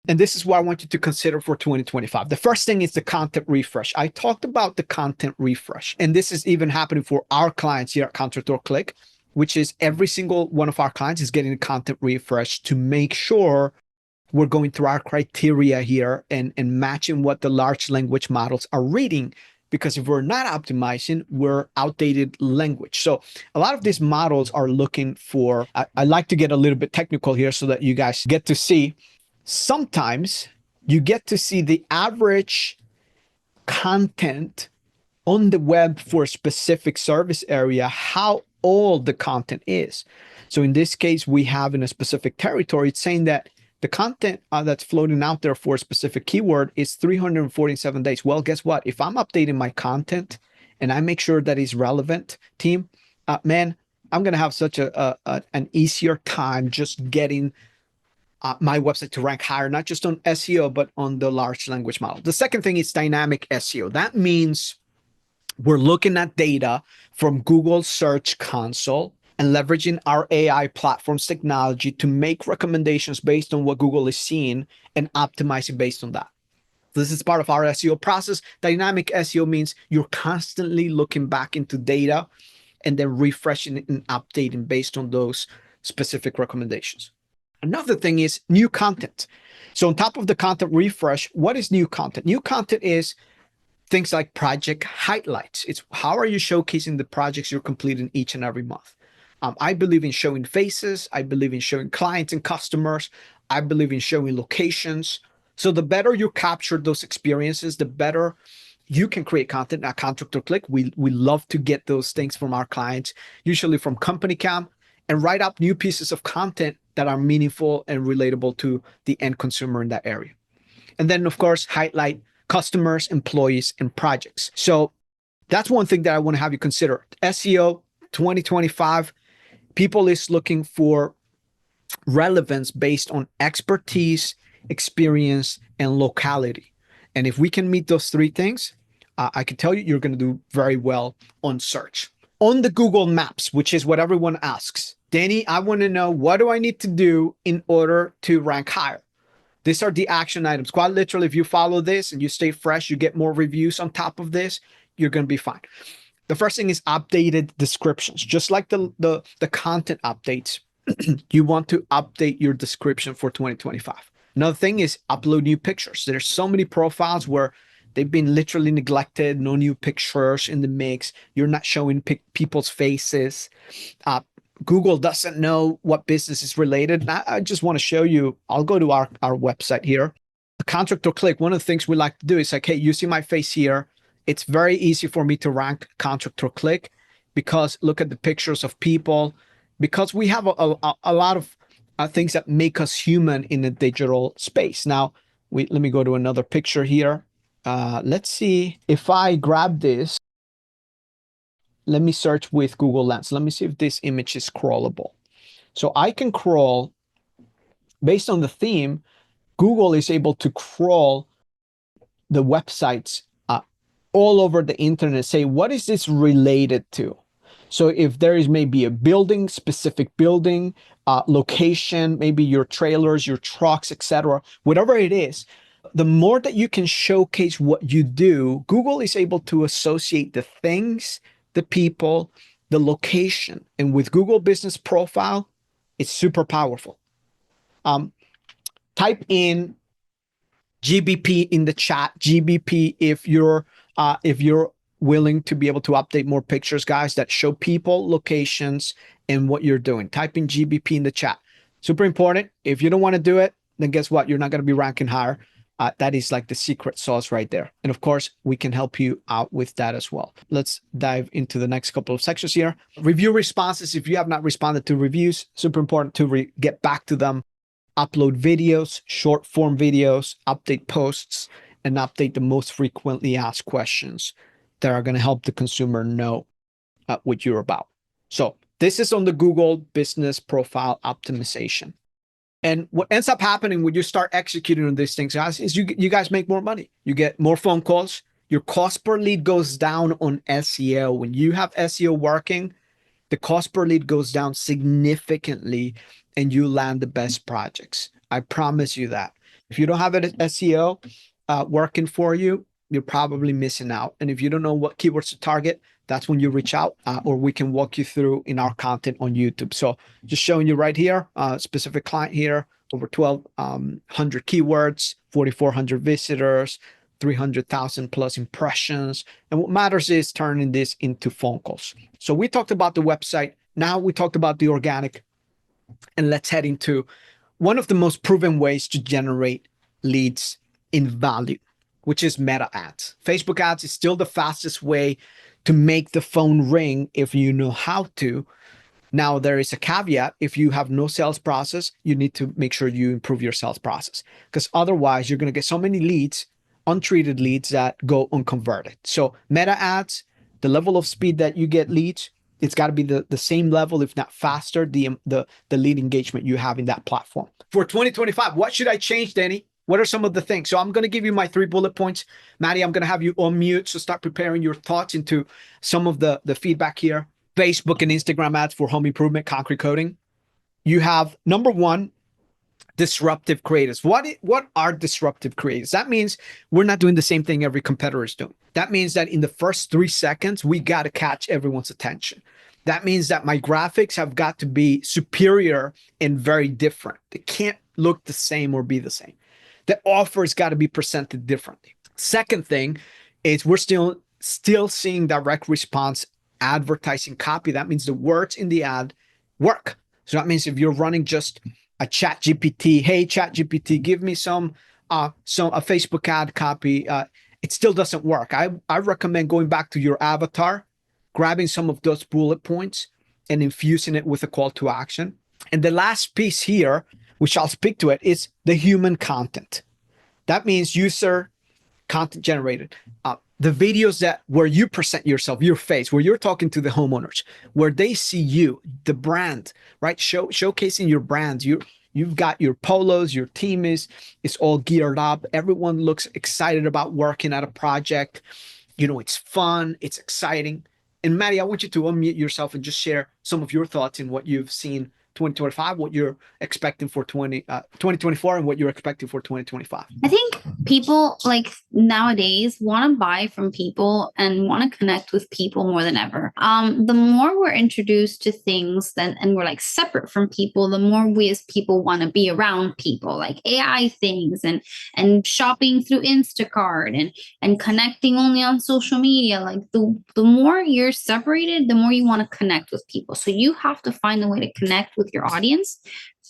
And this is what I want you to consider for 2025. The first thing is the content refresh. I talked about the content refresh, and this is even happening for our clients here at Contractor Click, which is every single one of our clients is getting a content refresh to make sure we're going through our criteria here and matching what the large language models are reading. Because if we're not optimizing, we're outdated language. So a lot of these models are looking for, I like to get a little bit technical here so that you guys get to see. Sometimes you get to see the average content on the web for a specific service area, how old the content is. So in this case, we have in a specific territory, it's saying that the content that's floating out there for a specific keyword is 347 days. Well, guess what? If I'm updating my content and I make sure that it's relevant, team, man, I'm going to have such an easier time just getting my website to rank higher, not just on SEO, but on the large language model. The second thing is dynamic SEO. That means we're looking at data from Google Search Console and leveraging our AI platform's technology to make recommendations based on what Google is seeing and optimizing based on that. This is part of our SEO process. Dynamic SEO means you're constantly looking back into data and then refreshing it and updating based on those specific recommendations. Another thing is new content. So on top of the content refresh, what is new content? New content is things like project highlights. It's how are you showcasing the projects you're completing each and every month. I believe in showing faces. I believe in showing clients and customers. I believe in showing locations. So the better you capture those experiences, the better you can create content at Contractor Click. We love to get those things from our clients, usually from Company Cam, and write up new pieces of content that are meaningful and relatable to the end consumer in that area. And then, of course, highlight customers, employees, and projects. So that's one thing that I want to have you consider. SEO 2025, people is looking for relevance based on expertise, experience, and locality. And if we can meet those three things, I can tell you, you're going to do very well on search. On the Google Maps, which is what everyone asks, Danny, I want to know, what do I need to do in order to rank higher? These are the action items. Quite literally, if you follow this and you stay fresh, you get more reviews on top of this, you're going to be fine. The first thing is updated descriptions. Just like the content updates, you want to update your description for 2025. Another thing is upload new pictures. There's so many profiles where they've been literally neglected, no new pictures in the mix. You're not showing people's faces. Google doesn't know what business is related. I just want to show you, I'll go to our website here. The Contractor Click, one of the things we like to do is like, hey, you see my face here. It's very easy for me to rank Contractor Click because look at the pictures of people, because we have a lot of things that make us human in the digital space. Now, let me go to another picture here. Let's see if I grab this. Let me search with Google Lens. Let me see if this image is crawlable. So I can crawl based on the theme. Google is able to crawl the websites all over the internet, say, what is this related to? So if there is maybe a building, specific building, location, maybe your trailers, your trucks, etc., whatever it is, the more that you can showcase what you do, Google is able to associate the things, the people, the location. And with Google Business Profile, it's super powerful. Type in GBP in the chat, GBP if you're willing to be able to update more pictures, guys, that show people, locations, and what you're doing. Type in GBP in the chat. Super important. If you don't want to do it, then guess what? You're not going to be ranking higher. That is like the secret sauce right there. And of course, we can help you out with that as well. Let's dive into the next couple of sections here. Review responses. If you have not responded to reviews, super important to get back to them. Upload videos, short form videos, update posts, and update the most frequently asked questions that are going to help the consumer know what you're about. So this is on the Google Business Profile Optimization. And what ends up happening when you start executing on these things, guys, is you guys make more money. You get more phone calls. Your cost per lead goes down on SEO. When you have SEO working, the cost per lead goes down significantly and you land the best projects. I promise you that. If you don't have an SEO working for you, you're probably missing out. And if you don't know what keywords to target, that's when you reach out or we can walk you through in our content on YouTube. So just showing you right here, specific client here, over 1,200 keywords, 4,400 visitors, 300,000 plus impressions. And what matters is turning this into phone calls. So we talked about the website. Now we talked about the organic. And let's head into one of the most proven ways to generate leads in value, which is meta ads. Facebook ads is still the fastest way to make the phone ring if you know how to. Now, there is a caveat. If you have no sales process, you need to make sure you improve your sales process, because otherwise you're going to get so many leads, untreated leads, that go unconverted. So meta ads, the level of speed that you get leads, It's got to be the same level, if not faster, the lead engagement you have in that platform. For 2025, what should I change, Danny? What are some of the things? So I'm going to give you my 3 bullet points. Maddie, I'm going to have you on mute. So start preparing your thoughts into some of the feedback here. Facebook and Instagram ads for home improvement, concrete coating. You have number 1, disruptive creatives. What are disruptive creatives? That means we're not doing the same thing every competitor is doing. That means that in the first 3 seconds, we got to catch everyone's attention. That means that my graphics have got to be superior and very different. They can't look the same or be the same. The offer's got to be presented differently. Second thing is we're still seeing direct response advertising copy. That means the words in the ad work. So that means if you're running just a chat GPT, hey, chat GPT, give me a Facebook ad copy, it still doesn't work. I recommend going back to your avatar, grabbing some of those bullet points and infusing it with a call to action. And the last piece here, which I'll speak to it, is the human content. That means user content generated. The videos where you present yourself, your face, where you're talking to the homeowners, where they see you, the brand, right? Showcasing your brands. You've got your polos, your team is all geared up. Everyone looks excited about working at a project. It's fun, it's exciting. And Maddie, I want you to unmute yourself and just share some of your thoughts in what you've seen 2025, what you're expecting for 2024, and what you're expecting for 2025. I think people like nowadays want to buy from people and want to connect with people more than ever. The more we're introduced to things and we're like separate from people, the more we as people want to be around people, like AI things and shopping through Instacart and connecting only on social media. Like the more you're separated, the more you want to connect with people. So you have to find a way to connect with your audience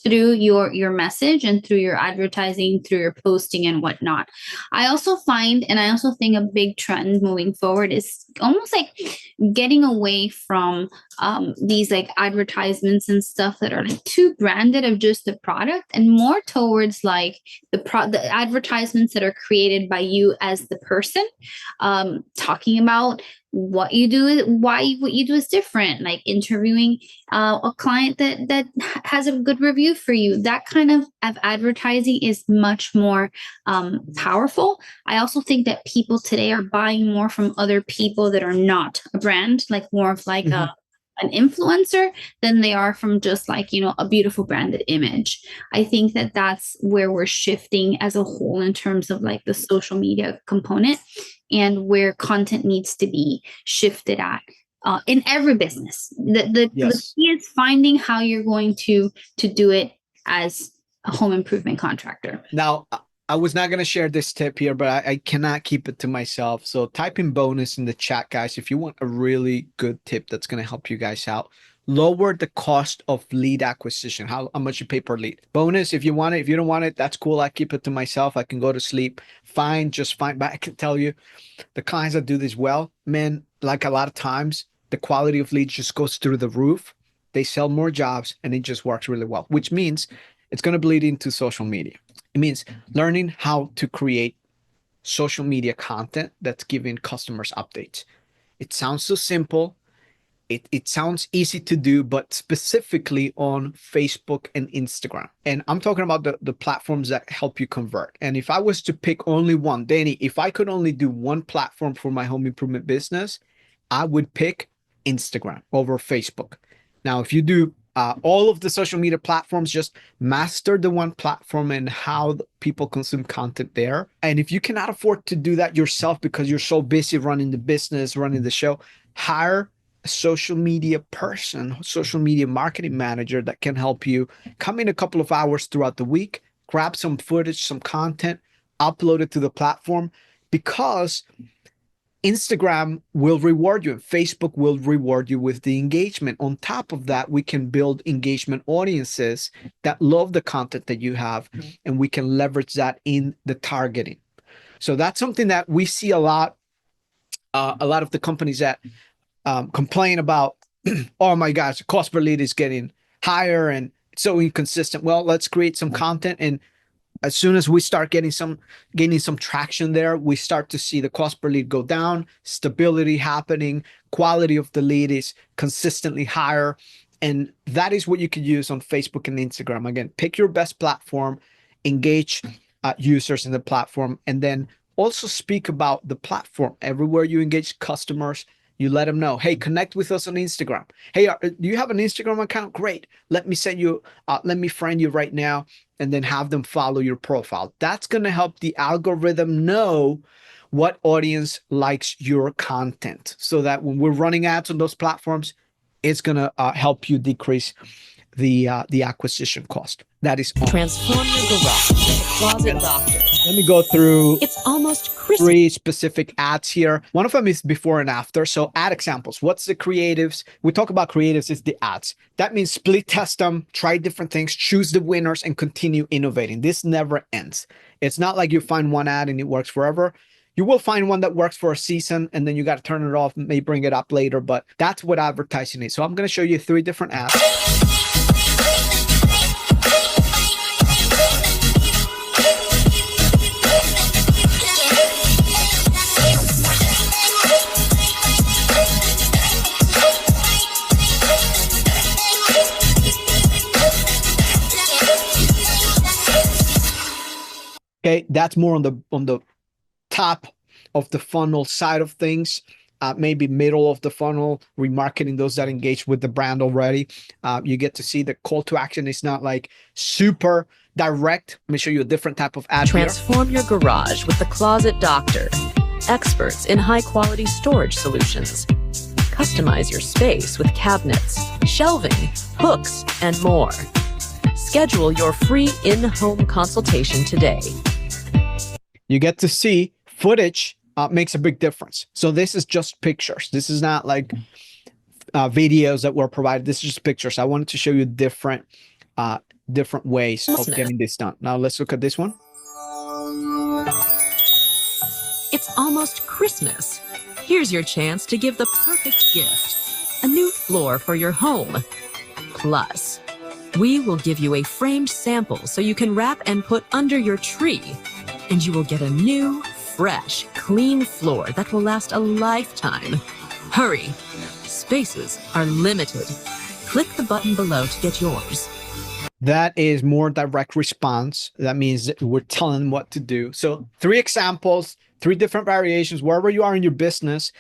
through your message and through your advertising, through your posting and whatnot. I also think a big trend moving forward is almost like getting away from these like advertisements and stuff that are like too branded of just the product, and more towards like the advertisements that are created by you as the person, talking about what you do, what you do is different, like interviewing a client that has a good review for you. That kind of advertising is much more powerful. I also think that people today are buying more from other people that are not a brand, like more of like an influencer, than they are from just like, a beautiful branded image. I think that that's where we're shifting as a whole in terms of like the social media component and where content needs to be shifted at in every business. The key is finding how you're going to do it as a home improvement contractor. Now, I was not going to share this tip here, but I cannot keep it to myself. So type in bonus in the chat, guys, if you want a really good tip that's going to help you guys out. Lower the cost of lead acquisition, how much you pay per lead. Bonus, if you want it. If you don't want it, that's cool. I keep it to myself. I can go to sleep. Fine, just fine. But I can tell you, the clients that do this well, man, like a lot of times, the quality of leads just goes through the roof. They sell more jobs and it just works really well, which means it's going to bleed into social media. It means learning how to create social media content that's giving customers updates. It sounds so simple. It sounds easy to do, but specifically on Facebook and Instagram. And I'm talking about the platforms that help you convert. And if I was to pick only one, Danny, if I could only do one platform for my home improvement business, I would pick Instagram over Facebook. Now, if you do all of the social media platforms, just master the one platform and how people consume content there. And if you cannot afford to do that yourself because you're so busy running the business, running the show, hire a social media person, social media marketing manager that can help you come in a couple of hours throughout the week, grab some footage, some content, upload it to the platform, because Instagram will reward you and Facebook will reward you with the engagement. On top of that, we can build engagement audiences that love the content that you have, and we can leverage that in the targeting. So that's something that we see a lot of the companies that complain about, oh my gosh, the cost per lead is getting higher and it's so inconsistent. Well, let's create some content and As soon as we start gaining some traction there, we start to see the cost per lead go down, stability happening, quality of the lead is consistently higher. And that is what you can use on Facebook and Instagram. Again, pick your best platform, engage users in the platform, and then also speak about the platform. Everywhere you engage customers, you let them know, hey, connect with us on Instagram. Hey, do you have an Instagram account? Great. Let me friend you right now, and then have them follow your profile. That's going to help the algorithm know what audience likes your content, so that when we're running ads on those platforms, it's going to help you decrease the acquisition cost. That is all. Transform your garage into a closet doctor. Let me go through It's almost Christmas. 3 specific ads here. One of them is before and after. So ad examples. What's the creatives? We talk about creatives is the ads. That means split test them, try different things, choose the winners, and continue innovating. This never ends. It's not like you find one ad and it works forever. You will find one that works for a season, and then you got to turn it off, may bring it up later, but that's what advertising is. So I'm going to show you 3 different ads. Okay, that's more on the top of the funnel side of things, maybe middle of the funnel, remarketing those that engage with the brand already. You get to see the call to action is not like super direct. Let me show you a different type of ad here. Transform your garage with the Closet Doctor. Experts in high-quality storage solutions. Customize your space with cabinets, shelving, hooks, and more. Schedule your free in-home consultation today. You get to see footage makes a big difference. So this is just pictures. This is not like videos that were provided. This is just pictures. I wanted to show you different ways of getting this done. Now let's look at this one. It's almost Christmas. Here's your chance to give the perfect gift. A new floor for your home. Plus, we will give you a framed sample so you can wrap and put under your tree. And you will get a new, fresh, clean floor that will last a lifetime. Hurry! Spaces are limited. Click the button below to get yours. That is more direct response. That means that we're telling them what to do. So 3 examples, 3 different variations, wherever you are in your business,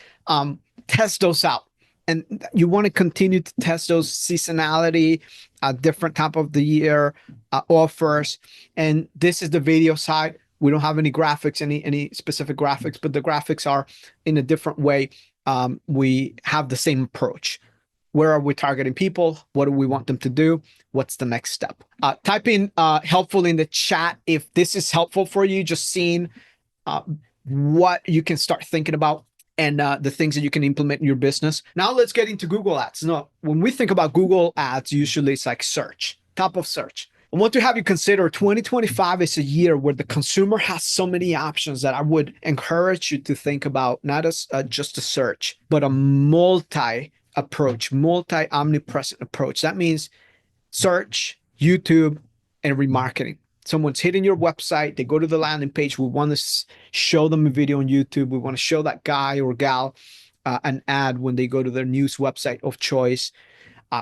test those out. And you want to continue to test those seasonality, different type of the year offers. And this is the video side. We don't have any graphics, any specific graphics, but the graphics are in a different way. We have the same approach. Where are we targeting people? What do we want them to do? What's the next step? Type in helpful in the chat if this is helpful for you, just seeing what you can start thinking about and the things that you can implement in your business. Now let's get into Google Ads. Now, when we think about Google Ads, usually it's like search, top of search. I want to have you consider 2025 is a year where the consumer has so many options that I would encourage you to think about, not as just a search, but a multi-approach, multi-omnipresent approach. That means search, YouTube, and remarketing. Someone's hitting your website, they go to the landing page, we want to show them a video on YouTube, we want to show that guy or gal an ad when they go to their news website of choice.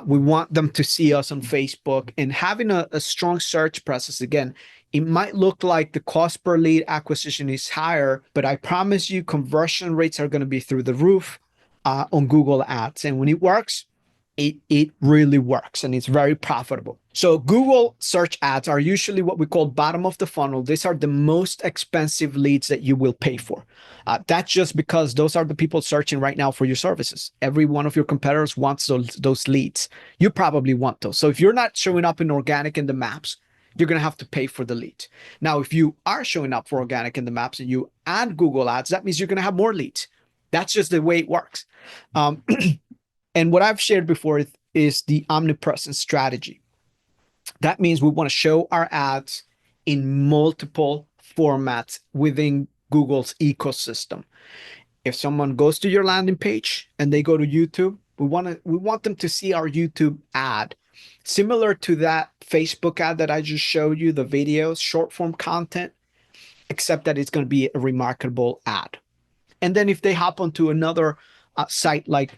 We want them to see us on Facebook, and having a strong search process. Again, it might look like the cost per lead acquisition is higher, but I promise you conversion rates are going to be through the roof on Google Ads. And when it works, it really works, and it's very profitable. So Google search ads are usually what we call bottom of the funnel. These are the most expensive leads that you will pay for. That's just because those are the people searching right now for your services. Every one of your competitors wants those leads. You probably want those. So if you're not showing up in organic in the maps, you're going to have to pay for the lead. Now, if you are showing up for organic in the maps and you add Google ads, that means you're going to have more leads. That's just the way it works. And what I've shared before is the omnipresent strategy. That means we want to show our ads in multiple formats within Google's ecosystem. If someone goes to your landing page and they go to YouTube, we want them to see our YouTube ad similar to that Facebook ad that I just showed you, the videos, short form content, except that it's going to be a remarkable ad. And then if they hop onto another site like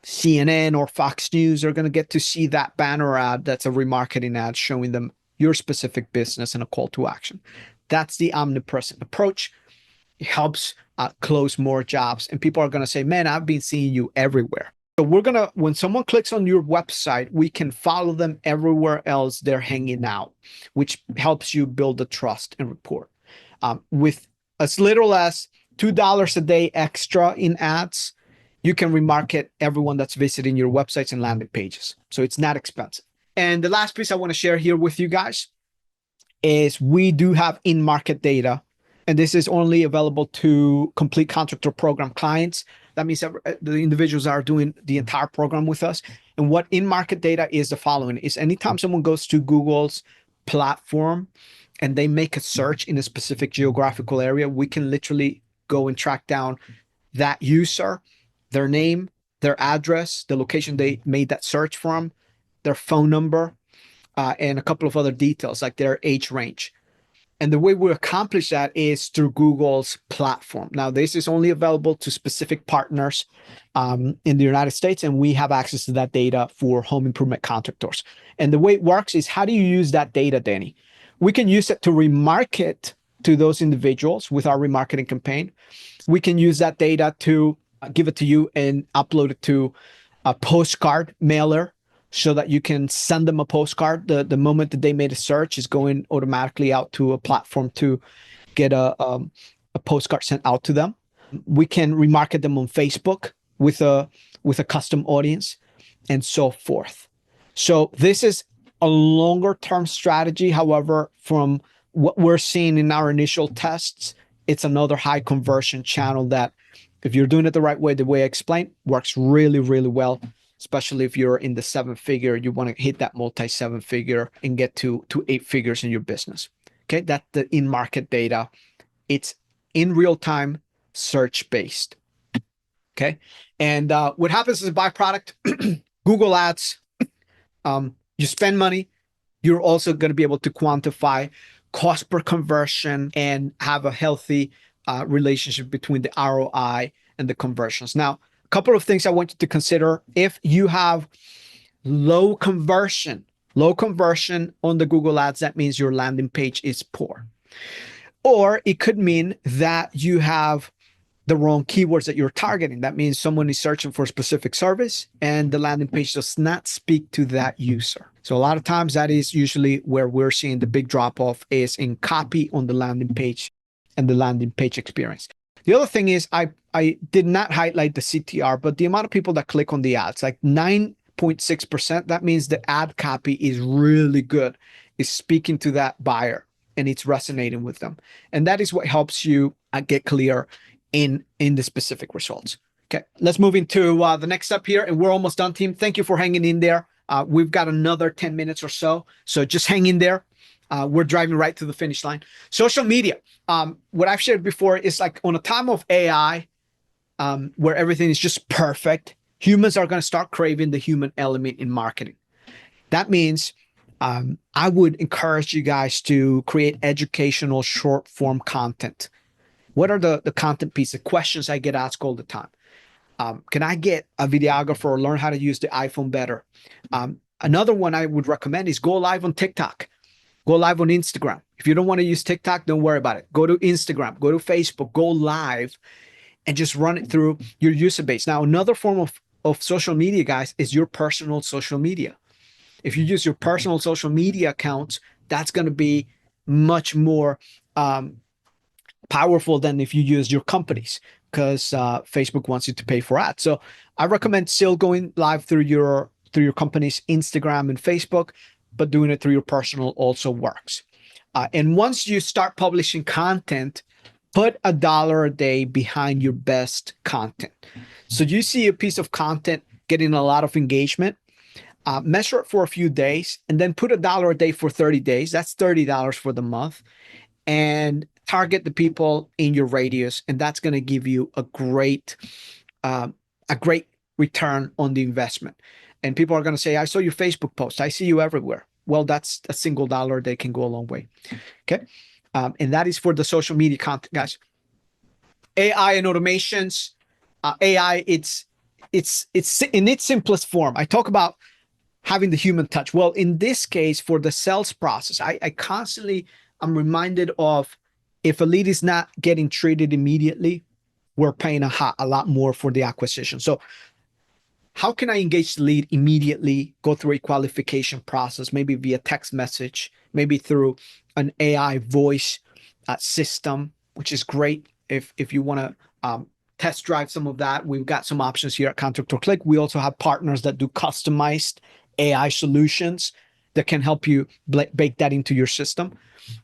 CNN or Fox News, they're going to get to see that banner ad that's a remarketing ad showing them your specific business and a call to action. That's the omnipresent approach. It helps close more jobs. And people are going to say, man, I've been seeing you everywhere. So we're going to, when someone clicks on your website, we can follow them everywhere else they're hanging out, which helps you build the trust and rapport. With as little as $2 a day extra in ads, you can remarket everyone that's visiting your websites and landing pages. So it's not expensive. And the last piece I want to share here with you guys is we do have in-market data, and this is only available to complete contractor program clients. That means that the individuals are doing the entire program with us. And what in-market data is the following: is anytime someone goes to Google's platform and they make a search in a specific geographical area, we can literally go and track down that user, their name, their address, the location they made that search from, their phone number, and a couple of other details like their age range. And the way we accomplish that is through Google's platform. Now, this is only available to specific partners in the United States, and we have access to that data for home improvement contractors. And the way it works is, how do you use that data, Danny? We can use it to remarket to those individuals with our remarketing campaign. We can use that data to give it to you and upload it to a postcard mailer so that you can send them a postcard. The moment that they made a search is going automatically out to a platform to get a postcard sent out to them. We can remarket them on Facebook with a custom audience and so forth. So this is a longer term strategy. However, from what we're seeing in our initial tests, it's another high conversion channel that, if you're doing it the right way, the way I explained, works really, really well, especially if you're in the 7-figure, you want to hit that multi-7-figure and get to 8 figures in your business. Okay, that's the in-market data. It's in real time, search based. Okay, and what happens as a byproduct, Google Ads, you spend money, you're also going to be able to quantify cost per conversion and have a healthy relationship between the ROI and the conversions. Now, a couple of things I want you to consider. If you have low conversion on the Google Ads, that means your landing page is poor. Or it could mean that you have the wrong keywords that you're targeting. That means someone is searching for a specific service and the landing page does not speak to that user. So a lot of times that is usually where we're seeing the big drop off, is in copy on the landing page and the landing page experience. The other thing is, I did not highlight the CTR, but the amount of people that click on the ads, like 9.6%, that means the ad copy is really good. It's speaking to that buyer and it's resonating with them. And that is what helps you get clear in the specific results. Okay, let's move into the next step here, and we're almost done, team. Thank you for hanging in there. We've got another 10 minutes or so just hang in there. We're driving right to the finish line. Social media. What I've shared before is, like, on a time of AI, where everything is just perfect, humans are going to start craving the human element in marketing. That means I would encourage you guys to create educational short form content. What are the content pieces, questions I get asked all the time? Can I get a videographer or learn how to use the iPhone better? Another one I would recommend is go live on TikTok. Go live on Instagram. If you don't want to use TikTok, don't worry about it. Go to Instagram, go to Facebook, go live, and just run it through your user base. Now, another form of social media, guys, is your personal social media. If you use your personal social media accounts, that's going to be much more powerful than if you use your companies, because Facebook wants you to pay for ads. So I recommend still going live through your company's Instagram and Facebook, but doing it through your personal also works. And once you start publishing content, put $1 a day behind your best content. So you see a piece of content getting a lot of engagement, measure it for a few days, and then put $1 a day for 30 days. That's $30 for the month. And target the people in your radius, and that's going to give you a great return on the investment. And people are going to say, I saw your Facebook post. I see you everywhere. Well, that's a single dollar that can go a long way. Okay. And that is for the social media content, guys. AI and automations. AI, it's in its simplest form. I talk about having the human touch. Well, in this case, for the sales process, I constantly I'm reminded of, if a lead is not getting treated immediately, we're paying a lot more for the acquisition. So how can I engage the lead immediately, go through a qualification process, maybe via text message, maybe through an AI voice system, which is great if you want to test drive some of that. We've got some options here at Contractor Click. We also have partners that do customized AI solutions that can help you bake that into your system.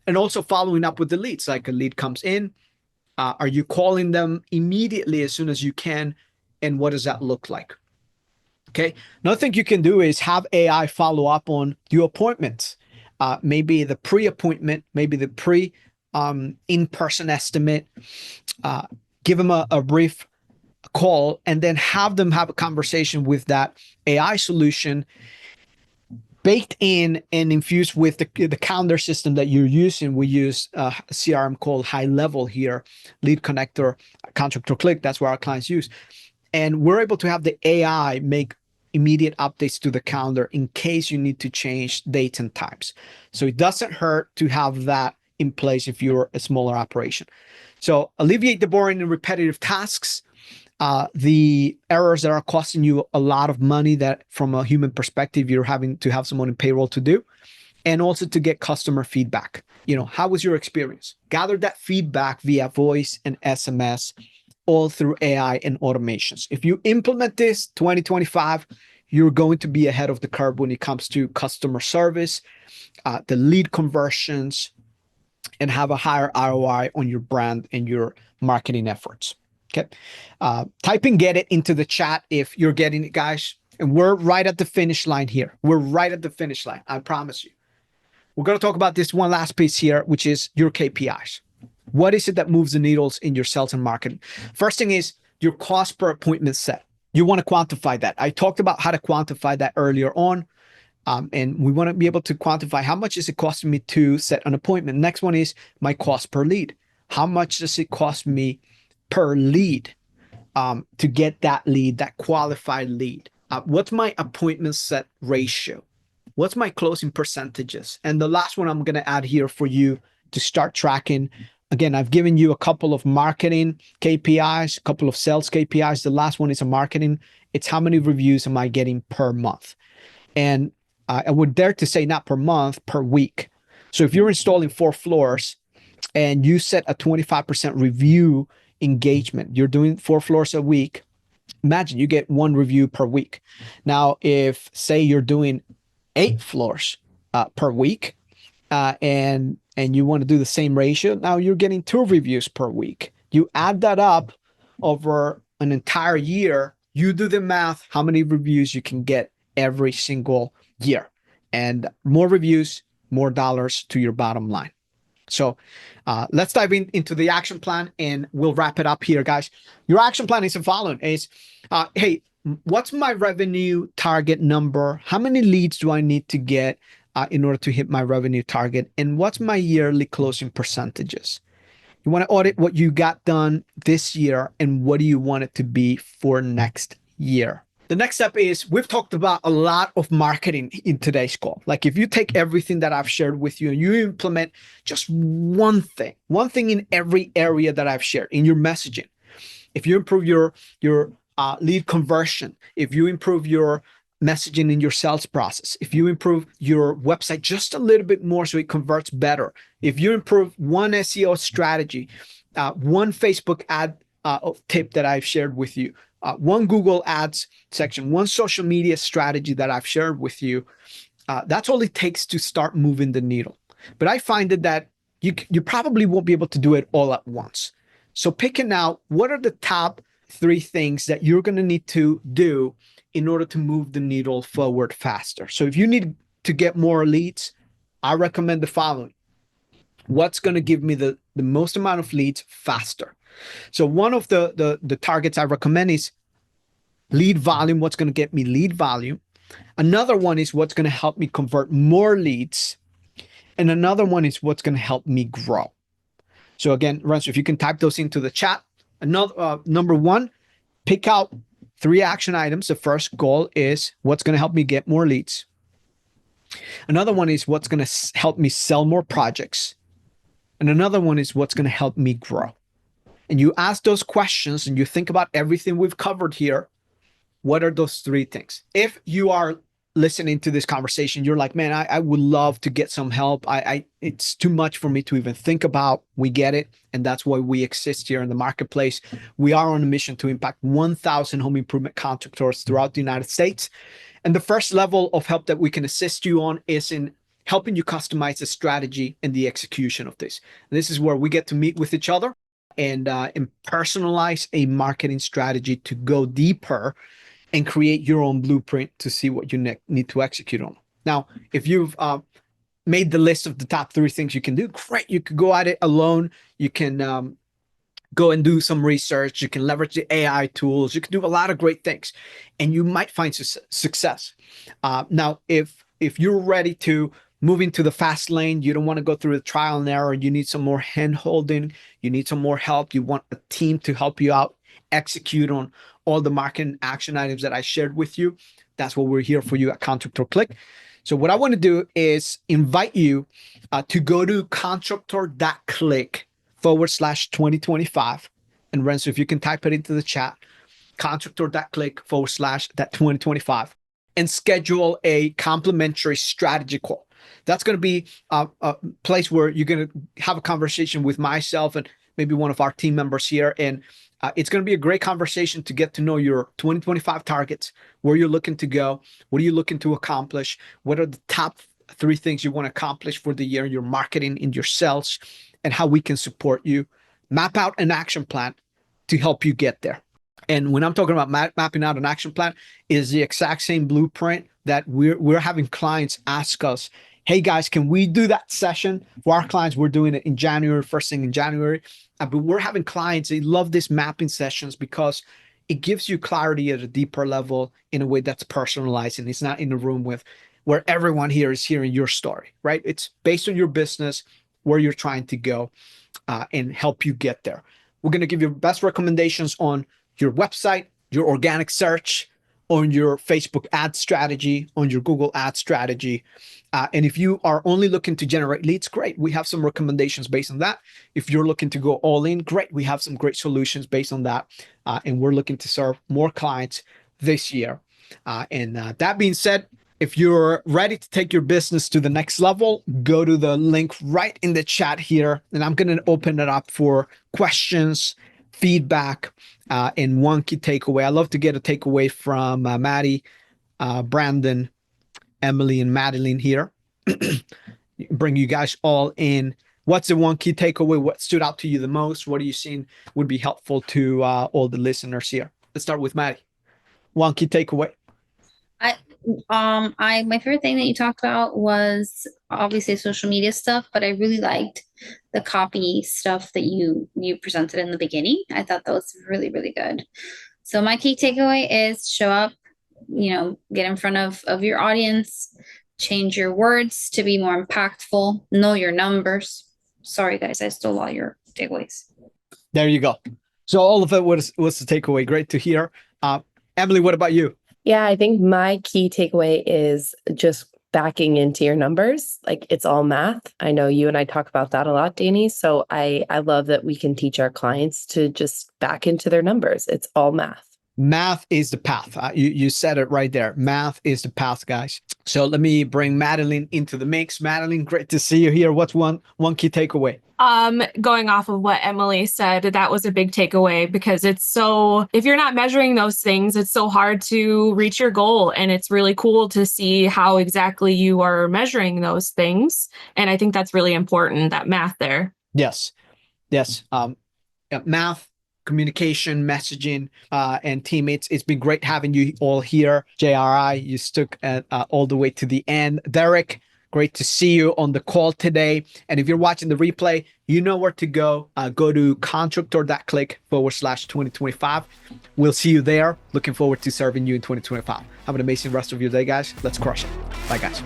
And also following up with the leads, like a lead comes in, are you calling them immediately as soon as you can? And what does that look like? Okay. Another thing you can do is have AI follow up on your appointments. Maybe the pre-appointment, maybe the in-person estimate. Give them a brief call, and then have them have a conversation with that AI solution baked in and infused with the calendar system that you're using. We use a CRM called High Level here, Lead Connector, Contractor Click. That's what our clients use. And we're able to have the AI make immediate updates to the calendar in case you need to change dates and times. So it doesn't hurt to have that in place if you're a smaller operation. So alleviate the boring and repetitive tasks, the errors that are costing you a lot of money that from a human perspective, you're having to have someone in payroll to do, and also to get customer feedback. How was your experience? Gather that feedback via voice and SMS, all through AI and automations. If you implement this 2025, you're going to be ahead of the curve when it comes to customer service, the lead conversions, and have a higher ROI on your brand and your marketing efforts. Okay. Type and get it into the chat if you're getting it, guys. And we're right at the finish line here. We're right at the finish line. I promise you. We're going to talk about this one last piece here, which is your KPIs. What is it that moves the needles in your sales and marketing? First thing is your cost per appointment set. You want to quantify that. I talked about how to quantify that earlier on. And we want to be able to quantify how much is it costing me to set an appointment. Next one is my cost per lead. How much does it cost me per lead to get that lead, that qualified lead? What's my appointment set ratio? What's my closing percentages? And the last one I'm going to add here for you to start tracking. Again, I've given you a couple of marketing KPIs, a couple of sales KPIs. The last one is a marketing. It's how many reviews am I getting per month? And I would dare to say not per month, per week. So if you're installing 4 floors and you set a 25% review engagement, you're doing 4 floors a week, imagine you get 1 review per week. Now, if say you're doing 8 floors per week and you want to do the same ratio, now you're getting 2 reviews per week. You add that up over an entire year, you do the math, how many reviews you can get every single year. And more reviews, more dollars to your bottom line. So let's dive into the action plan, and we'll wrap it up here, guys. Your action plan is the following. Hey, what's my revenue target number? How many leads do I need to get in order to hit my revenue target? And what's my yearly closing percentages? You want to audit what you got done this year, and what do you want it to be for next year? The next step is, we've talked about a lot of marketing in today's call. Like, if you take everything that I've shared with you and you implement just one thing in every area that I've shared in your messaging, if you improve your lead conversion, if you improve your messaging in your sales process, if you improve your website just a little bit more so it converts better, if you improve one SEO strategy, one Facebook ad tip that I've shared with you, one Google Ads section, one social media strategy that I've shared with you, that's all it takes to start moving the needle. But I find that you probably won't be able to do it all at once. So picking out what are the top 3 things that you're going to need to do in order to move the needle forward faster. So if you need to get more leads, I recommend the following. What's going to give me the most amount of leads faster? So one of the targets I recommend is lead volume. What's going to get me lead volume? Another one is what's going to help me convert more leads. And another one is what's going to help me grow. So again, Renzo, if you can type those into the chat. Another number one, pick out 3 action items. The first goal is what's going to help me get more leads. Another one is what's going to help me sell more projects. And another one is what's going to help me grow. And you ask those questions and you think about everything we've covered here. What are those 3 things? If you are listening to this conversation, you're like, man, I would love to get some help. It's too much for me to even think about. We get it. And that's why we exist here in the marketplace. We are on a mission to impact 1,000 home improvement contractors throughout the United States. And the first level of help that we can assist you on is in helping you customize the strategy and the execution of this. And this is where we get to meet with each other and personalize a marketing strategy to go deeper and create your own blueprint to see what you need to execute on. Now, if you've made the list of the top 3 things you can do, great. You could go at it alone. You can go and do some research. You can leverage the AI tools. You can do a lot of great things, and you might find success. Now, if you're ready to move into the fast lane, you don't want to go through the trial and error, you need some more hand holding, you need some more help, you want a team to help you out, execute on all the marketing action items that I shared with you, that's what we're here for you at Contractor Click. So what I want to do is invite you to go to contractor.click/2025. And Renzo, if you can type it into the chat, contractor.click/that2025, and schedule a complimentary strategy call. That's going to be a place where you're going to have a conversation with myself and maybe one of our team members here. And it's going to be a great conversation to get to know your 2025 targets, where you're looking to go, what are you looking to accomplish, what are the top 3 things you want to accomplish for the year in your marketing, in your sales, and how we can support you. Map out an action plan to help you get there. And when I'm talking about mapping out an action plan, is the exact same blueprint that we're having clients ask us, hey guys, can we do that session for our clients? We're doing it in January, first thing in January. But we're having clients, they love these mapping sessions because it gives you clarity at a deeper level in a way that's personalized. And it's not in a room where everyone here is hearing your story, right? It's based on your business, where you're trying to go, and help you get there. We're going to give you best recommendations on your website, your organic search, on your Facebook ad strategy, on your Google ad strategy. And if you are only looking to generate leads, great. We have some recommendations based on that. If you're looking to go all in, great. We have some great solutions based on that. And we're looking to serve more clients this year. And that being said, if you're ready to take your business to the next level, go to the link right in the chat here. And I'm going to open it up for questions, feedback, and one key takeaway. I love to get a takeaway from Maddie, Brandon, Emily, and Madeline here. Bring you guys all in. What's the one key takeaway? What stood out to you the most? What are you seeing would be helpful to all the listeners here? Let's start with Maddie. One key takeaway. My favorite thing that you talked about was obviously social media stuff, but I really liked the copy stuff that you presented in the beginning. I thought that was really, really good. So my key takeaway is show up, get in front of your audience, change your words to be more impactful, know your numbers. Sorry guys, I stole all your takeaways. There you go. So all of it was the takeaway. Great to hear. Emily, what about you? Yeah, I think my key takeaway is just backing into your numbers. Like, it's all math. I know you and I talk about that a lot, Danny. So I love that we can teach our clients to just back into their numbers. It's all math. Math is the path. You said it right there. Math is the path, guys. So let me bring Madeline into the mix. Madeline, great to see you here. What's one key takeaway? Going off of what Emily said, that was a big takeaway, because if you're not measuring those things, it's so hard to reach your goal. And it's really cool to see how exactly you are measuring those things. And I think that's really important, that math there. Yes. Math, communication, messaging, and teammates. It's been great having you all here. JRI, you stuck all the way to the end. Derek, Great to see you on the call today. And if you're watching the replay, you know where to go. Go to contractor.click/2025. We'll see you there. Looking forward to serving you in 2025. Have an amazing rest of your day, guys. Let's crush it. Bye, guys.